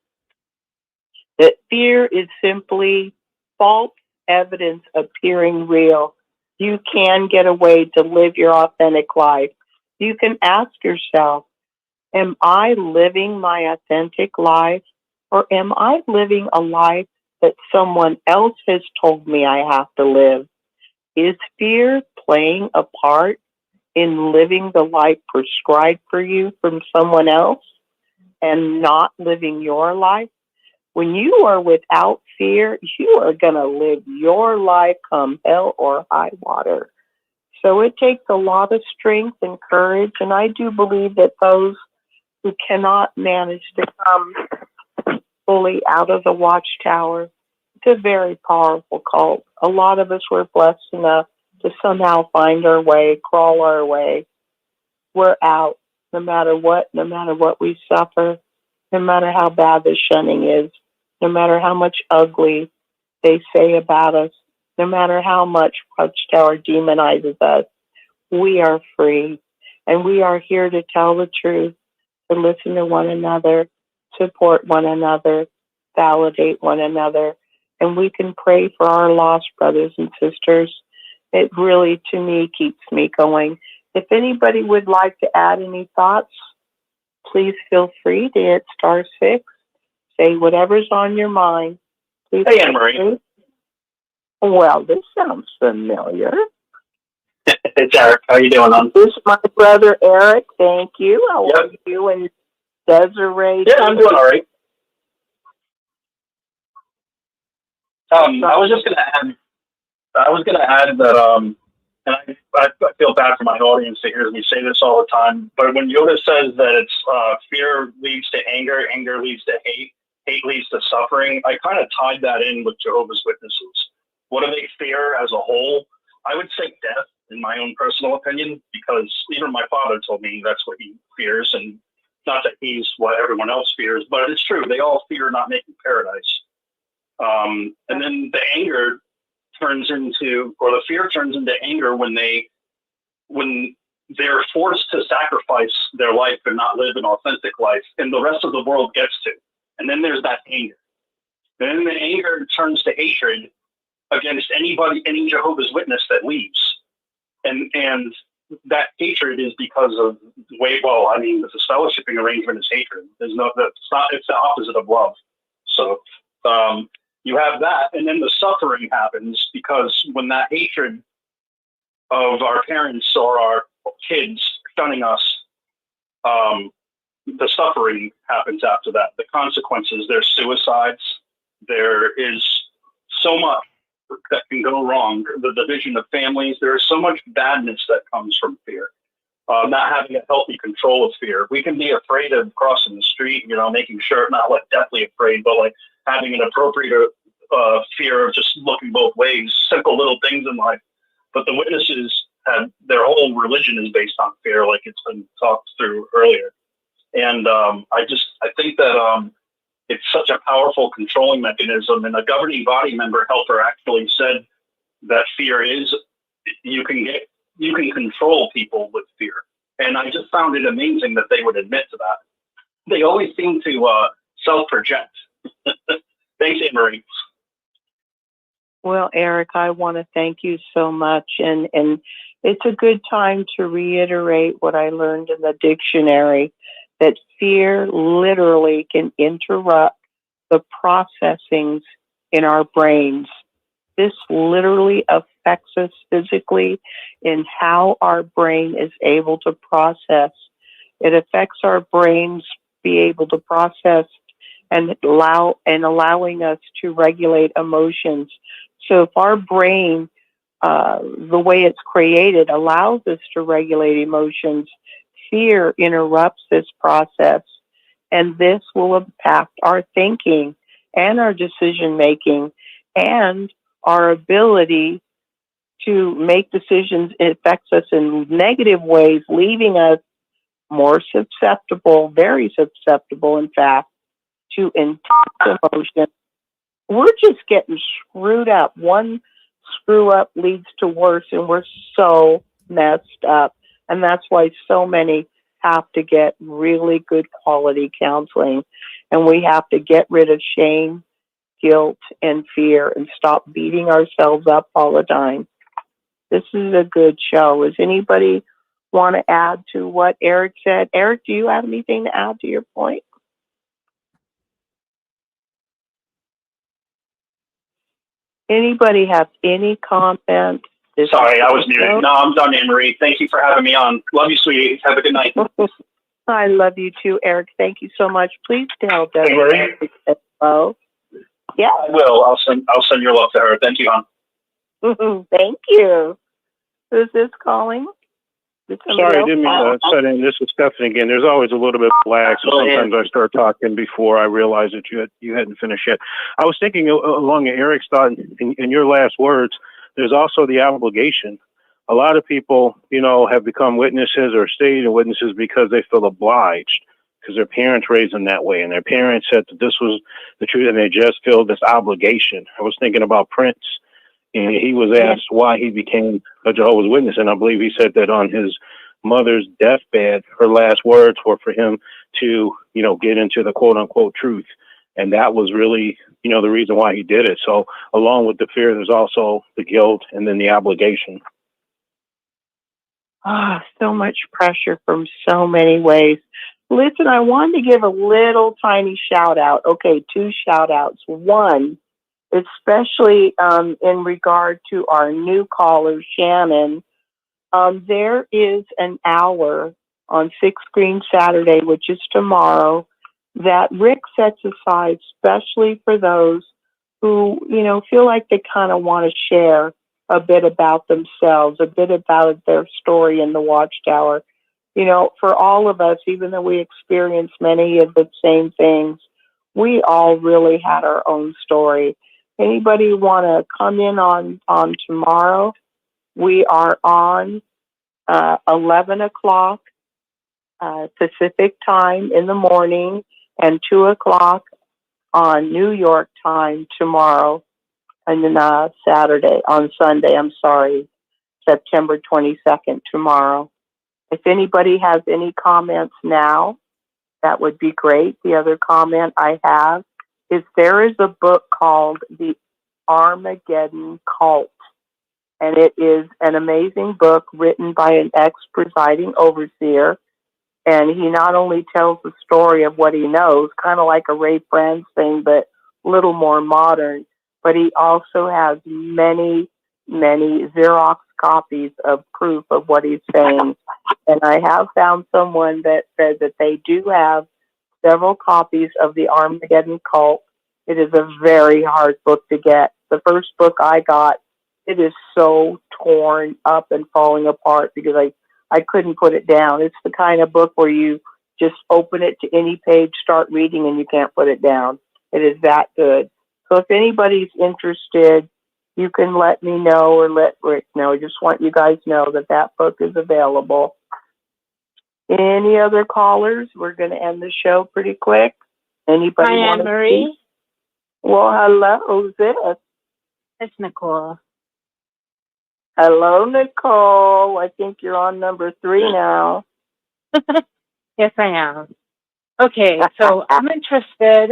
that fear is simply false evidence appearing real. You can get away to live your authentic life. You can ask yourself, am I living my authentic life, or am I living a life that someone else has told me I have to live? Is fear playing a part in living the life prescribed for you from someone else and not living your life? When you are without fear, you are going to live your life come hell or high water. So it takes a lot of strength and courage, and I do believe that those who cannot manage to come fully out of the Watchtower, it's a very powerful cult. A lot of us were blessed enough to somehow find our way, crawl our way. We're out, no matter what we suffer, no matter how bad the shunning is, no matter how much ugly they say about us, no matter how much Watchtower demonizes us, we are free. And we are here to tell the truth, to listen to one another, support one another, validate one another. And we can pray for our lost brothers and sisters. It really, to me, keeps me going. If anybody would like to add any thoughts, please feel free to hit *6. Say whatever's on your mind. Please. Hey, Anne-Marie. Well, this sounds familiar. It's Eric. How you doing, hon? This is my brother Eric. Thank you. How are you and Desiree? Yeah, I'm doing all right. I was gonna add that, and I feel bad for my audience that hears me say this all the time, but when Yoda says that it's fear leads to anger, anger leads to hate, hate leads to suffering, I kind of tied that in with Jehovah's Witnesses. What do they fear as a whole? I would say death, in my own personal opinion, because even my father told me that's what he fears, and not that he's what everyone else fears, but it's true. They all fear not making paradise. And then the anger turns into, or the fear turns into anger when they're forced to sacrifice their life and not live an authentic life, and the rest of the world gets to. And then there's that anger. Then the anger turns to hatred against any Jehovah's Witness that leaves. And that hatred is because of the way, the fellowshipping arrangement is hatred. It's the opposite of love. So, you have that, and then the suffering happens because when that hatred of our parents or our kids shunning us, the suffering happens after that. The consequences, there's suicides, there is so much that can go wrong, the division of families, there is so much badness that comes from fear. Not having a healthy control of fear. We can be afraid of crossing the street, making sure, not like deathly afraid, but like having an appropriate fear of just looking both ways, simple little things in life. But the witnesses their whole religion is based on fear, like it's been talked through earlier. And I think that it's such a powerful controlling mechanism. And a governing body member helper actually said that fear is, you can control people with fear. And I just found it amazing that they would admit to that. They always seem to self-project. Thanks, Anne-Marie. Well, Eric, I want to thank you so much. And it's a good time to reiterate what I learned in the dictionary, that fear literally can interrupt the processings in our brains. This literally affects us physically in how our brain is able to process. It affects our brains be able to process and allowing us to regulate emotions. So if our brain, the way it's created, allows us to regulate emotions, fear interrupts this process, and this will impact our thinking and our decision making and our ability to make decisions. It affects us in negative ways, leaving us more susceptible, very susceptible, in fact, to intense emotion. We're just getting screwed up. One screw up leads to worse, and we're so messed up. And that's why so many have to get really good quality counseling. And we have to get rid of shame guilt and fear and stop beating ourselves up all the time. This is a good show. Does anybody want to add to what Eric said? Eric, do you have anything to add to your point? Anybody have any comment? Sorry, I was muted. No, I'm done, Anne Marie. Thank you for having me on. Love you, sweetie. Have a good night. I love you too, Eric. Thank you so much. Please tell Debbie. Hey, Marie. Hello. Yeah. I will. I'll send your love to her. Thank you, hon. Thank you. Who's this calling? Sorry, I didn't mean to cut in. This is Stephanie again. There's always a little bit of lag, so sometimes I start talking before I realize that you hadn't finished yet. I was thinking along Eric's thought in your last words, there's also the obligation. A lot of people, have become witnesses or stayed witnesses because they feel obliged, because their parents raised them that way, and their parents said that this was the truth, and they just feel this obligation. I was thinking about Prince. And he was asked why he became a Jehovah's Witness, and I believe he said that on his mother's deathbed, her last words were for him to, get into the quote-unquote truth. And that was really, the reason why he did it. So along with the fear, there's also the guilt and then the obligation. So much pressure from so many ways. Listen, I wanted to give a little tiny shout out. Okay, 2 shout outs. One, especially in regard to our new caller, Shannon, there is an hour on Six Screen Saturday, which is tomorrow, that Rick sets aside specially for those who, feel like they kind of want to share a bit about themselves, a bit about their story in the Watchtower. For all of us, even though we experience many of the same things, we all really had our own story. Anybody want to come in on tomorrow? We are on 11 o'clock Pacific time in the morning and 2 o'clock on New York time tomorrow, and then Sunday, September 22nd tomorrow. If anybody has any comments now, that would be great. The other comment I have is there is a book called The Armageddon Cult, and it is an amazing book written by an ex-presiding overseer, and he not only tells the story of what he knows, kind of like a Ray Franz thing, but a little more modern, but he also has many, many Xerox copies of proof of what he's saying. And I have found someone that said that they do have several copies of The Armageddon Cult. It is a very hard book to get. The first book I got, it is so torn up and falling apart because I couldn't put it down. It's the kind of book where you just open it to any page, start reading, and you can't put it down. It is that good. So if anybody's interested, you can let me know or let Rick know. I just want you guys to know that book is available. Any other callers? We're going to end the show pretty quick. Anybody want to Marie? speak? Well, hello. Who's this? It's Nicole. Hello, Nicole. I think you're on number 3 now. Yes, I am. Okay, so I'm interested.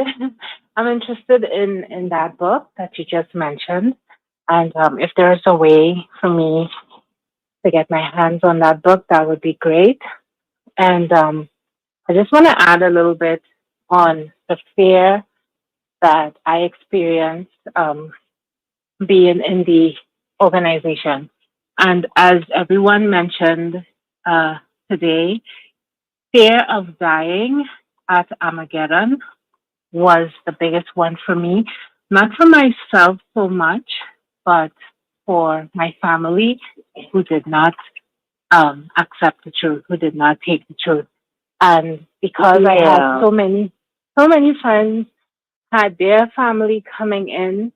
I'm interested in that book that you just mentioned, and if there's a way for me to get my hands on that book, that would be great. And I just want to add a little bit on the fear that I experienced being in the organization. And as everyone mentioned today, fear of dying at Armageddon was the biggest one for me, not for myself so much, but for my family who did not accept the truth, who did not take the truth. And because I had so many friends had their family coming in,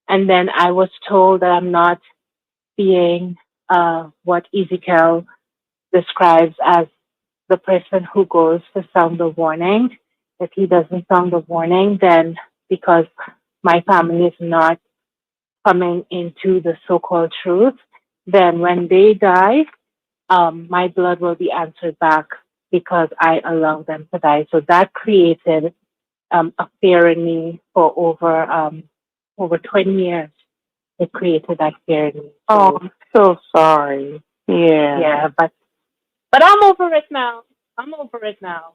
and then I was told that I'm not being what Ezekiel describes as the person who goes to sound the warning. If he doesn't sound the warning, then because my family is not coming into the so-called truth, then when they die, my blood will be answered back because I allowed them to die. So that created a fear in me for over over 20 years. It created that fear in me. Oh, I'm so sorry. Yeah. Yeah, but I'm over it now. I'm over it now.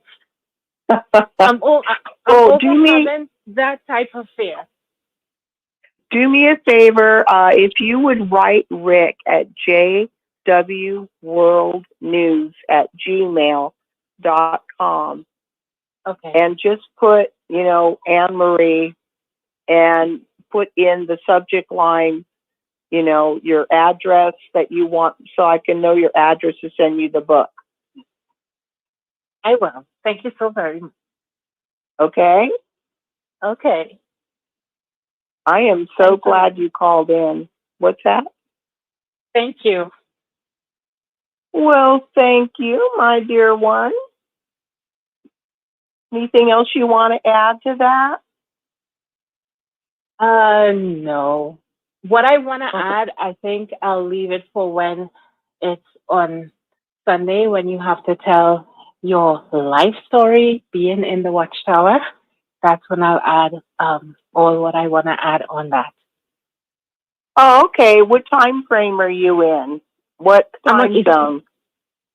I'm over having that type of fear. Do me a favor, if you would write Rick at jwworldnews@gmail.com. Okay. And just put, Anne Marie, and put in the subject line, your address that you want, so I can know your address to send you the book. I will. Thank you so very much. Okay? Okay. I am so glad you called in. What's that? Thank you. Well, thank you, my dear one. Anything else you want to add to that? No. What I want to add, I think I'll leave it for when it's on Sunday, when you have to tell your life story being in the Watchtower. That's when I'll add all what I want to add on that. Oh, okay. What time frame are you in? What time zone?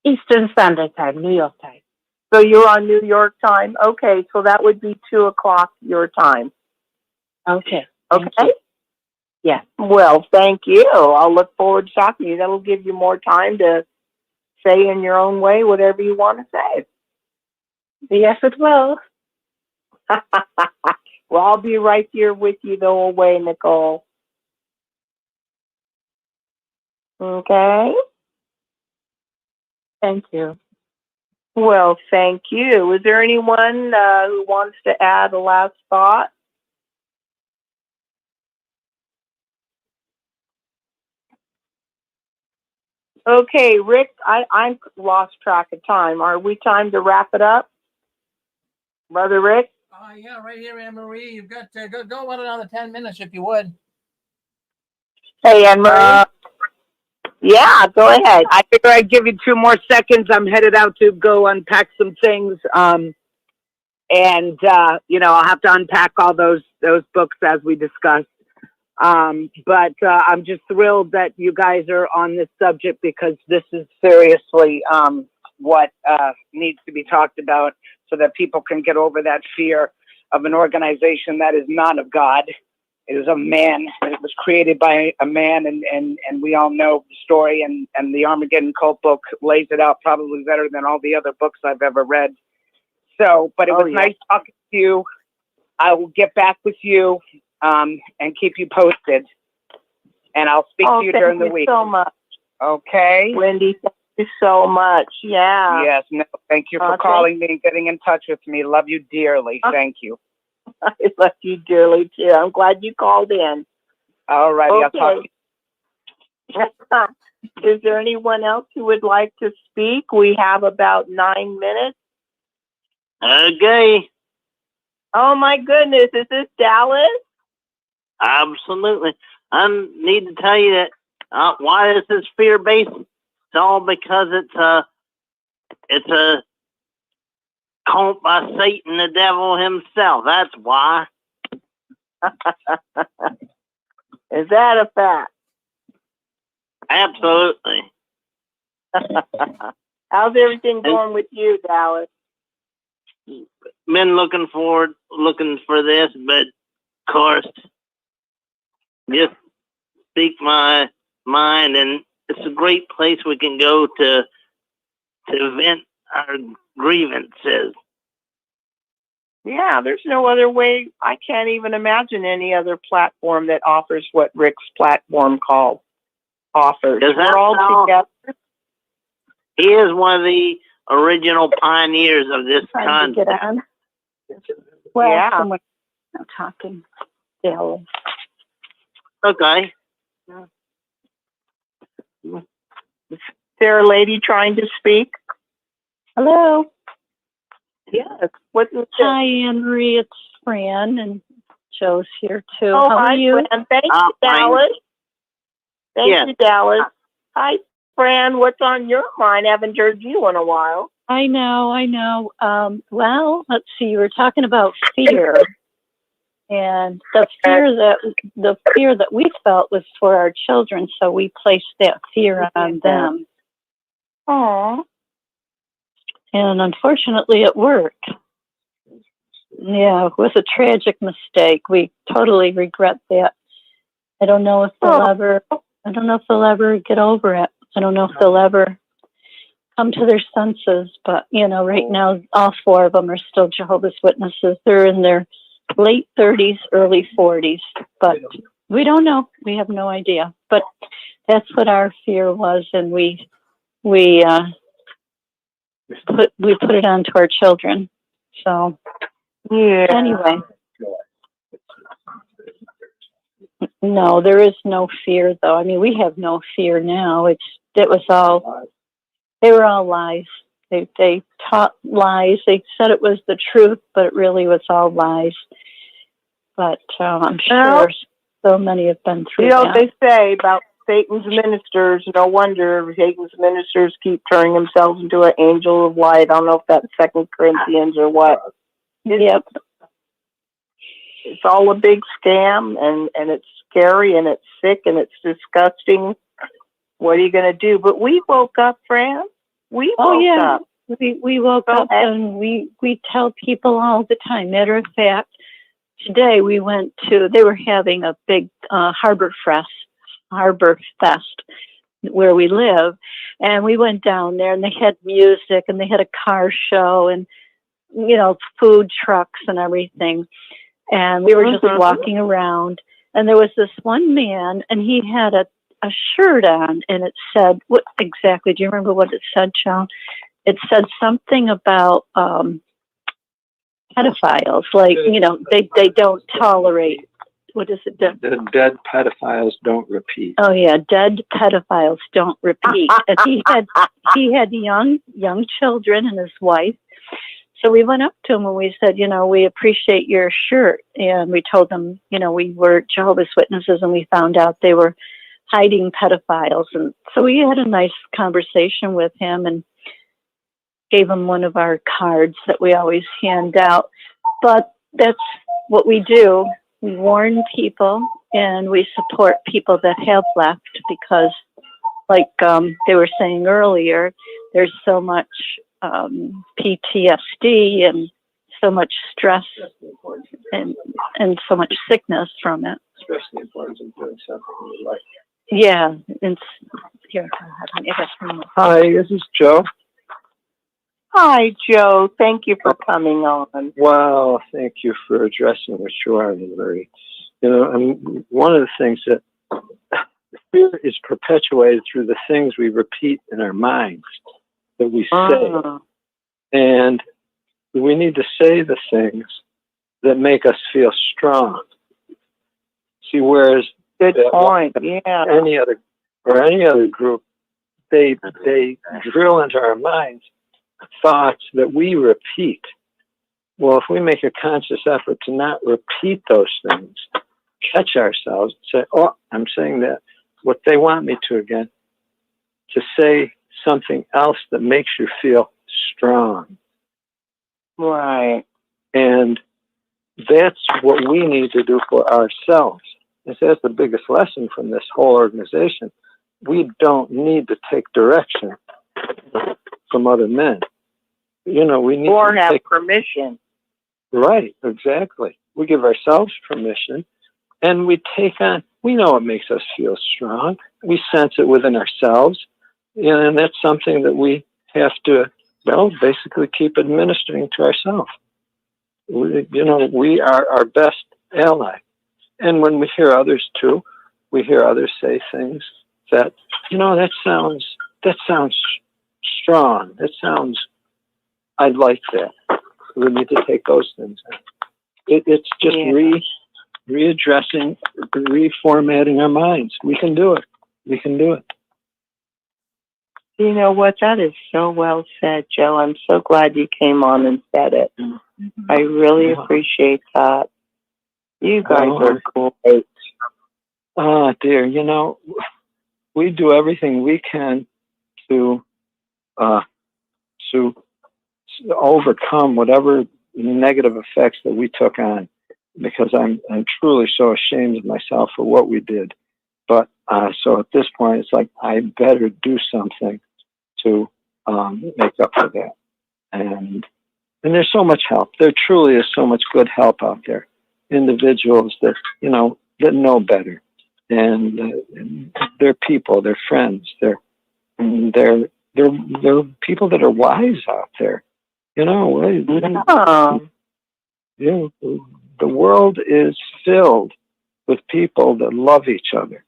Eastern Standard Time, New York time. So you're on New York time? Okay, so that would be 2:00 your time. Okay. Okay? Yeah. Well, thank you. I'll look forward to talking to you. That'll give you more time to say in your own way whatever you want to say. Yes, it will. Well, I'll be right here with you the whole way, Nicole. Okay? Thank you. Well, thank you. Is there anyone who wants to add a last thought? Okay, Rick, I lost track of time. Are we time to wrap it up? Brother Rick? Yeah, right here, Anne Marie. You've got to go on another 10 minutes if you would. Hey, Anne Marie. Yeah, go ahead. I figure I'd give you 2 more seconds. I'm headed out to go unpack some things. I'll have to unpack all those books as we discussed. But I'm just thrilled that you guys are on this subject, because this is seriously what needs to be talked about, so that people can get over that fear of an organization that is not of God. It is a man. It was created by a man, and we all know the story, and the Armageddon cult book lays it out probably better than all the other books I've ever read. So, but it was nice talking to you. I will get back with you and keep you posted. And I'll speak to you during the week. Thank you so much. Okay. Wendy, thank you so much. Yeah. Yes. No, thank you for calling me and getting in touch with me. Love you dearly. Thank you. I love you dearly, too. I'm glad you called in. All righty. I'll talk to you. Is there anyone else who would like to speak? We have about 9 minutes. Okay. Oh, my goodness. Is this Dallas? Absolutely. I need to tell you that why is this fear-based? It's all because it's a cult by Satan, the devil himself. That's why. Is that a fact? Absolutely. How's everything going with you, Dallas? Been looking for this, but of course, just speak my mind, and it's a great place we can go to vent our grievances. Yeah, there's no other way. I can't even imagine any other platform that offers what Rick's platform offers. We're all together. He is one of the original pioneers of this concept. Well, yeah. Someone talking. Still. Okay. Is there a lady trying to speak? Hello. Yes. What's this? Hi, Anne Marie. It's Fran, and Joe's here too. Oh, how hi, are you? Fran. Thank you, Dallas. Thank you, Dallas. Hi, Fran. What's on your mind? I haven't heard you in a while. I know. Well, let's see. You were talking about fear. And the fear that we felt was for our children, so we placed that fear on them. Aw. And unfortunately, it worked. Yeah, it was a tragic mistake. We totally regret that. I don't know if they'll ever get over it. I don't know if they'll ever come to their senses. But, right now, all 4 of them are still Jehovah's Witnesses. They're in their late 30s, early 40s. But we don't know. We have no idea. But that's what our fear was, and we put it onto our children. So anyway, no, there is no fear though. I mean, we have no fear now. They were all lies. They taught lies. They said it was the truth, but it really was all lies. But I'm sure so many have been through that. They say about Satan's ministers, no wonder Satan's ministers keep turning themselves into an angel of light. I don't know if that's 2 Corinthians or what. Yep. It's all a big scam, and it's scary, and it's sick, and it's disgusting. What are you going to do? But we woke up, Fran. We woke up. We woke up, and we tell people all the time. Matter of fact, today we went to, they were having a big Harbor Fest where we live, and we went down there, and they had music, and they had a car show, and food trucks and everything. And we were just walking around, and there was this one man, and he had a shirt on, and it said, what exactly, do you remember what it said, Joe? It said something about pedophiles, like, they don't tolerate, what is it? The dead pedophiles don't repeat. Oh yeah, dead pedophiles don't repeat. And he had young children and his wife. So we went up to him and we said, we appreciate your shirt. And we told them, we were Jehovah's Witnesses, and we found out they were hiding pedophiles. And so we had a nice conversation with him and gave him one of our cards that we always hand out. But that's what we do. We warn people, and we support people that have left, because like they were saying earlier, there's so much PTSD and so much stress and so much sickness from it. Especially the importance of doing something you like. Yeah. Here. Hi, this is Joe. Hi, Joe. Thank you for coming on. Wow, thank you for addressing what you are, Larry. One of the things that fear is perpetuated through the things we repeat in our minds that we say. And we need to say the things that make us feel strong. See, whereas good point. Yeah. Any other group, they drill into our minds thoughts that we repeat. Well, if we make a conscious effort to not repeat those things, catch ourselves, say, oh, I'm saying that, what they want me to again, to say something else that makes you feel strong. Right. And that's what we need to do for ourselves. And so that's the biggest lesson from this whole organization. We don't need to take direction from other men. We need or to have take permission. Right, exactly. We give ourselves permission, and we take on, we know it makes us feel strong. We sense it within ourselves, and that's something that we have to, basically keep administering to ourselves. We are our best ally. And when we hear others too, we hear others say things that, that sounds strong. That sounds, I like that. We need to take those things out. It's just readdressing, reformatting our minds. We can do it. We can do it. You know what? That is so well said, Joe. I'm so glad you came on and said it. I really appreciate that. You guys are great. Oh, dear. We do everything we can to overcome whatever negative effects that we took on. because I'm truly so ashamed of myself for what we did. But so at this point, it's like I better do something to make up for that. And there's so much help. There truly is so much good help out there. Individuals that that know better, and they're people, they're friends, they're people that are wise out there. The world is filled with people that love each other,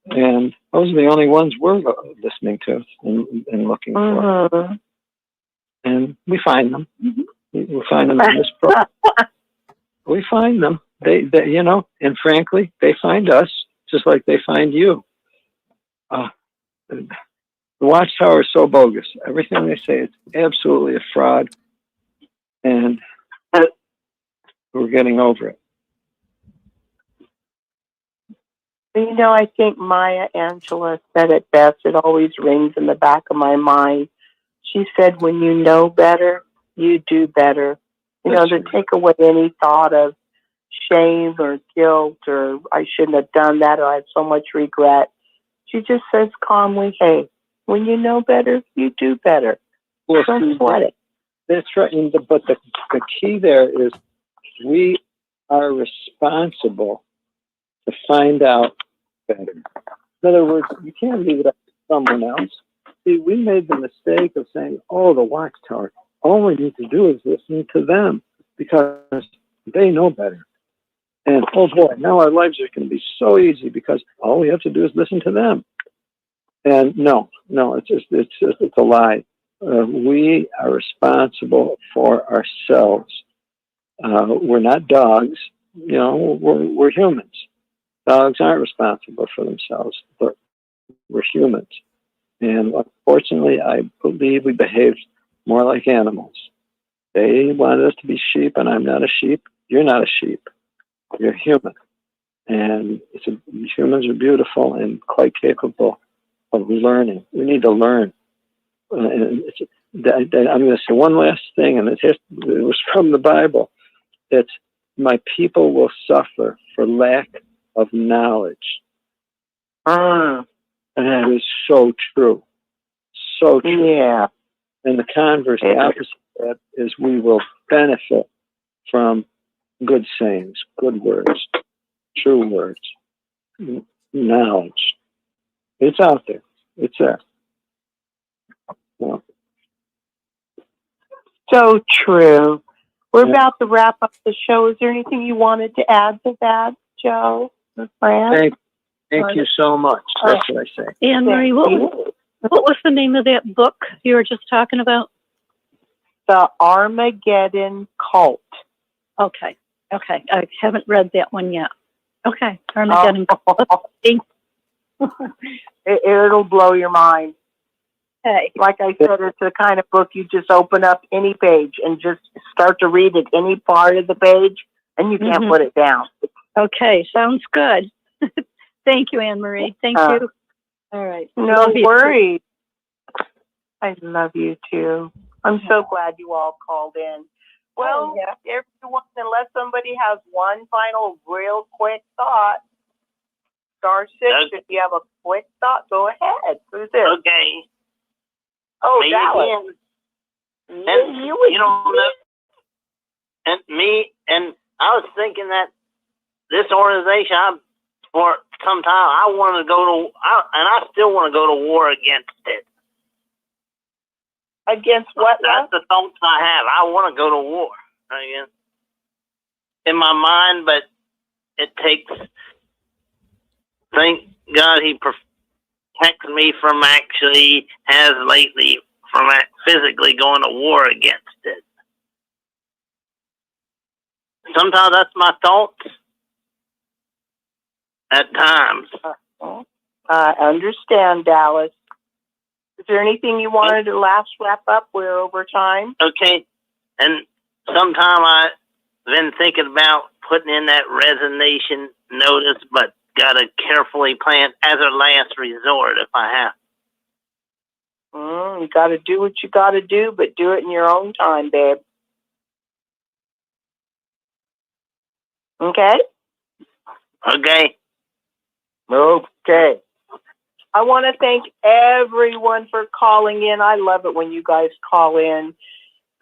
and those are the only ones we're listening to and looking for. And we find them. We find them in this book. We find them. They and frankly, they find us just like they find you. The Watchtower is so bogus. Everything they say is absolutely a fraud, and we're getting over it. I think Maya Angelou said it best. It always rings in the back of my mind. She said, when you know better, you do better. To take away any thought of shame or guilt or I shouldn't have done that or I have so much regret. She just says calmly, hey, when you know better, you do better. Well, don't sweat it. That's right. But the key there is we are responsible to find out better. In other words, you can't leave it up to someone else. See, we made the mistake of saying, the Watchtower, all we need to do is listen to them because they know better. And oh boy, now our lives are going to be so easy because all we have to do is listen to them. And no, it's a lie. We are responsible for ourselves. We're not dogs. We're humans. Dogs aren't responsible for themselves, but we're humans. And unfortunately, I believe we behaved more like animals. They wanted us to be sheep, and I'm not a sheep. You're not a sheep. You're human. And humans are beautiful and quite capable of learning. We need to learn. I'm going to say one last thing, and it was from the Bible. It's, my people will suffer for lack of knowledge. And that is so true. So true. Yeah. And the converse, the opposite of that is we will benefit from good sayings, good words, true words, knowledge. It's out there. It's there. Yeah. So true. We're about to wrap up the show. Is there anything you wanted to add to that, Joe or Fran? Thank you so much. That's what I say. Anne-Marie, what was the name of that book you were just talking about? The Armageddon Cult. Okay. I haven't read that one yet. Okay. Armageddon Cult. It'll blow your mind. Okay. Like I said, it's the kind of book you just open up any page and just start to read at any part of the page, and you can't put it down. Okay, sounds good. Thank you, Anne-Marie. Thank you. All right. No worries. I love you too. I'm so glad you all called in. Well, everyone, unless somebody has one final real quick thought, star 6, if you have a quick thought, go ahead. Who's this? Okay. Oh, me Dallas. Again. And you don't know. And me, and I was thinking that this organization, for some time, I wanted to go to, and I still want to go to war against it. Against what? That's the thoughts I have. I want to go to war again. In my mind, but it takes, thank God he protects me from has lately from physically going to war against it. Sometimes that's my thoughts at times. I understand, Dallas. Is there anything you wanted to wrap up? We're over time. Okay. And sometime I've been thinking about putting in that resignation notice, but got to carefully plan as a last resort if I have. You got to do what you got to do, but do it in your own time, babe. Okay? Okay. Okay. I want to thank everyone for calling in. I love it when you guys call in.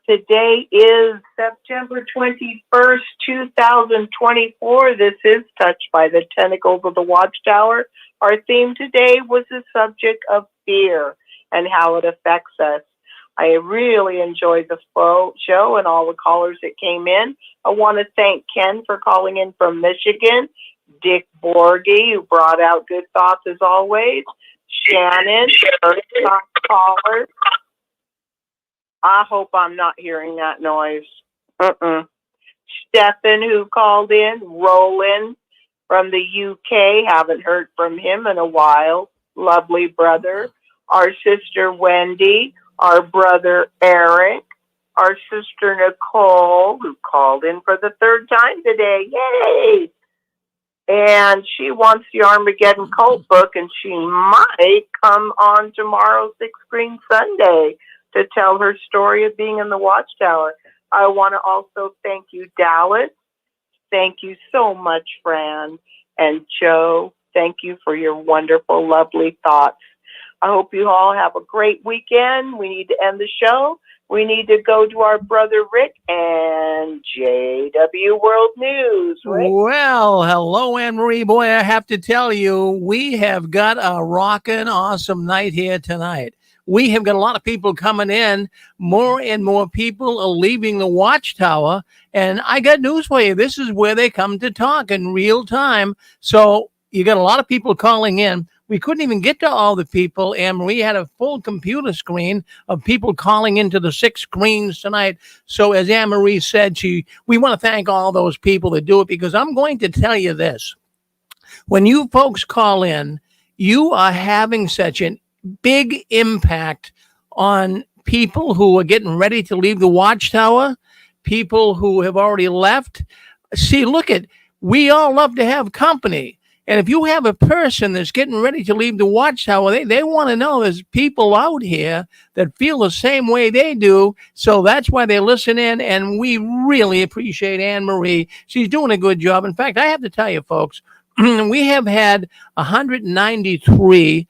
Today is September 21st, 2024. This is Touched by the Tentacles of the Watchtower. Our theme today was the subject of fear and how it affects us. I really enjoyed the show and all the callers that came in. I want to thank Ken for calling in from Michigan, Dick Borgie, who brought out good thoughts as always, Shannon, first time caller. I hope I'm not hearing that noise. Stephen, who called in, Roland from the UK, haven't heard from him in a while. Lovely brother. Our sister Wendy, our brother Eric, our sister Nicole, who called in for the third time today. Yay! And she wants the Armageddon cult book, and she might come on tomorrow, Six Screen Sunday, to tell her story of being in the Watchtower. I want to also thank you, Dallas. Thank you so much, Fran. And Joe, thank you for your wonderful, lovely thoughts. I hope you all have a great weekend. We need to end the show. We need to go to our brother Rick and JW World News. Rick? Well, hello, Anne-Marie. Boy, I have to tell you, we have got a rockin' awesome night here tonight. We have got a lot of people coming in. More and more people are leaving the Watchtower. And I got news for you. This is where they come to talk in real time. So you got a lot of people calling in. We couldn't even get to all the people, and we had a full computer screen of people calling into the six screens tonight. So as Anne-Marie said, we want to thank all those people that do it, because I'm going to tell you this. When you folks call in, you are having such a big impact on people who are getting ready to leave the Watchtower, people who have already left. See, we all love to have company. And if you have a person that's getting ready to leave the Watchtower, they want to know there's people out here that feel the same way they do. So that's why they listen in, and we really appreciate Anne-Marie. She's doing a good job. In fact, I have to tell you, folks, we have had 193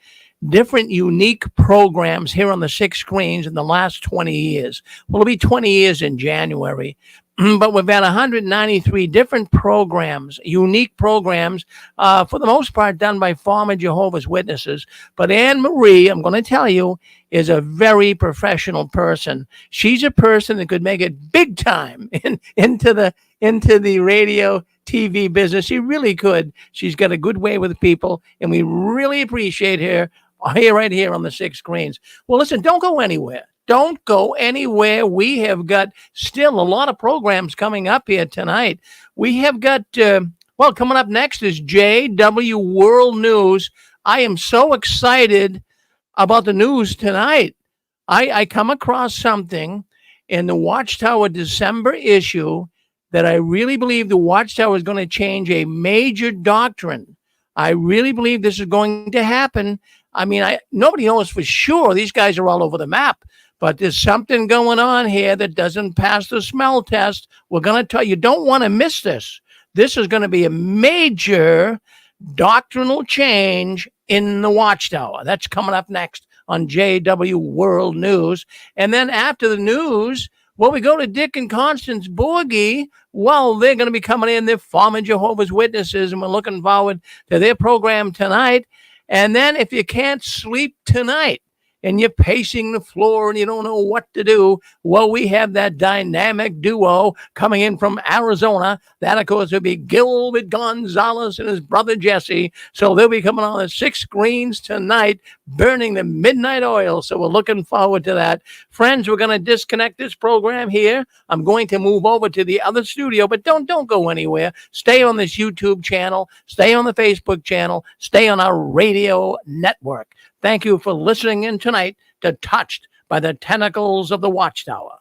different unique programs here on the six screens in the last 20 years. Well, it'll be 20 years in January. But we've had 193 different programs, unique programs, for the most part done by former Jehovah's Witnesses. But Anne-Marie, I'm going to tell you, is a very professional person. She's a person that could make it big time into the radio TV business. She really could. She's got a good way with people, and we really appreciate her right here on the six screens. Well, listen, don't go anywhere. Don't go anywhere. We have got still a lot of programs coming up here tonight. We have got, coming up next is JW World News. I am so excited about the news tonight. I come across something in the Watchtower December issue that I really believe the Watchtower is going to change a major doctrine. I really believe this is going to happen. I mean, nobody knows for sure. These guys are all over the map. But there's something going on here that doesn't pass the smell test. We're going to tell you, don't want to miss this. This is going to be a major doctrinal change in the Watchtower. That's coming up next on JW World News. And then after the news, we go to Dick and Constance Borgie. Well, they're going to be coming in. They're former Jehovah's Witnesses, and we're looking forward to their program tonight. And then if you can't sleep tonight, and you're pacing the floor and you don't know what to do, well, we have that dynamic duo coming in from Arizona. That, of course, will be Gilbert Gonzalez and his brother Jesse. So they'll be coming on the six screens tonight, burning the midnight oil. So we're looking forward to that. Friends, we're going to disconnect this program here. I'm going to move over to the other studio, but don't go anywhere. Stay on this YouTube channel. Stay on the Facebook channel. Stay on our radio network. Thank you for listening in tonight to Touched by the Tentacles of the Watchtower.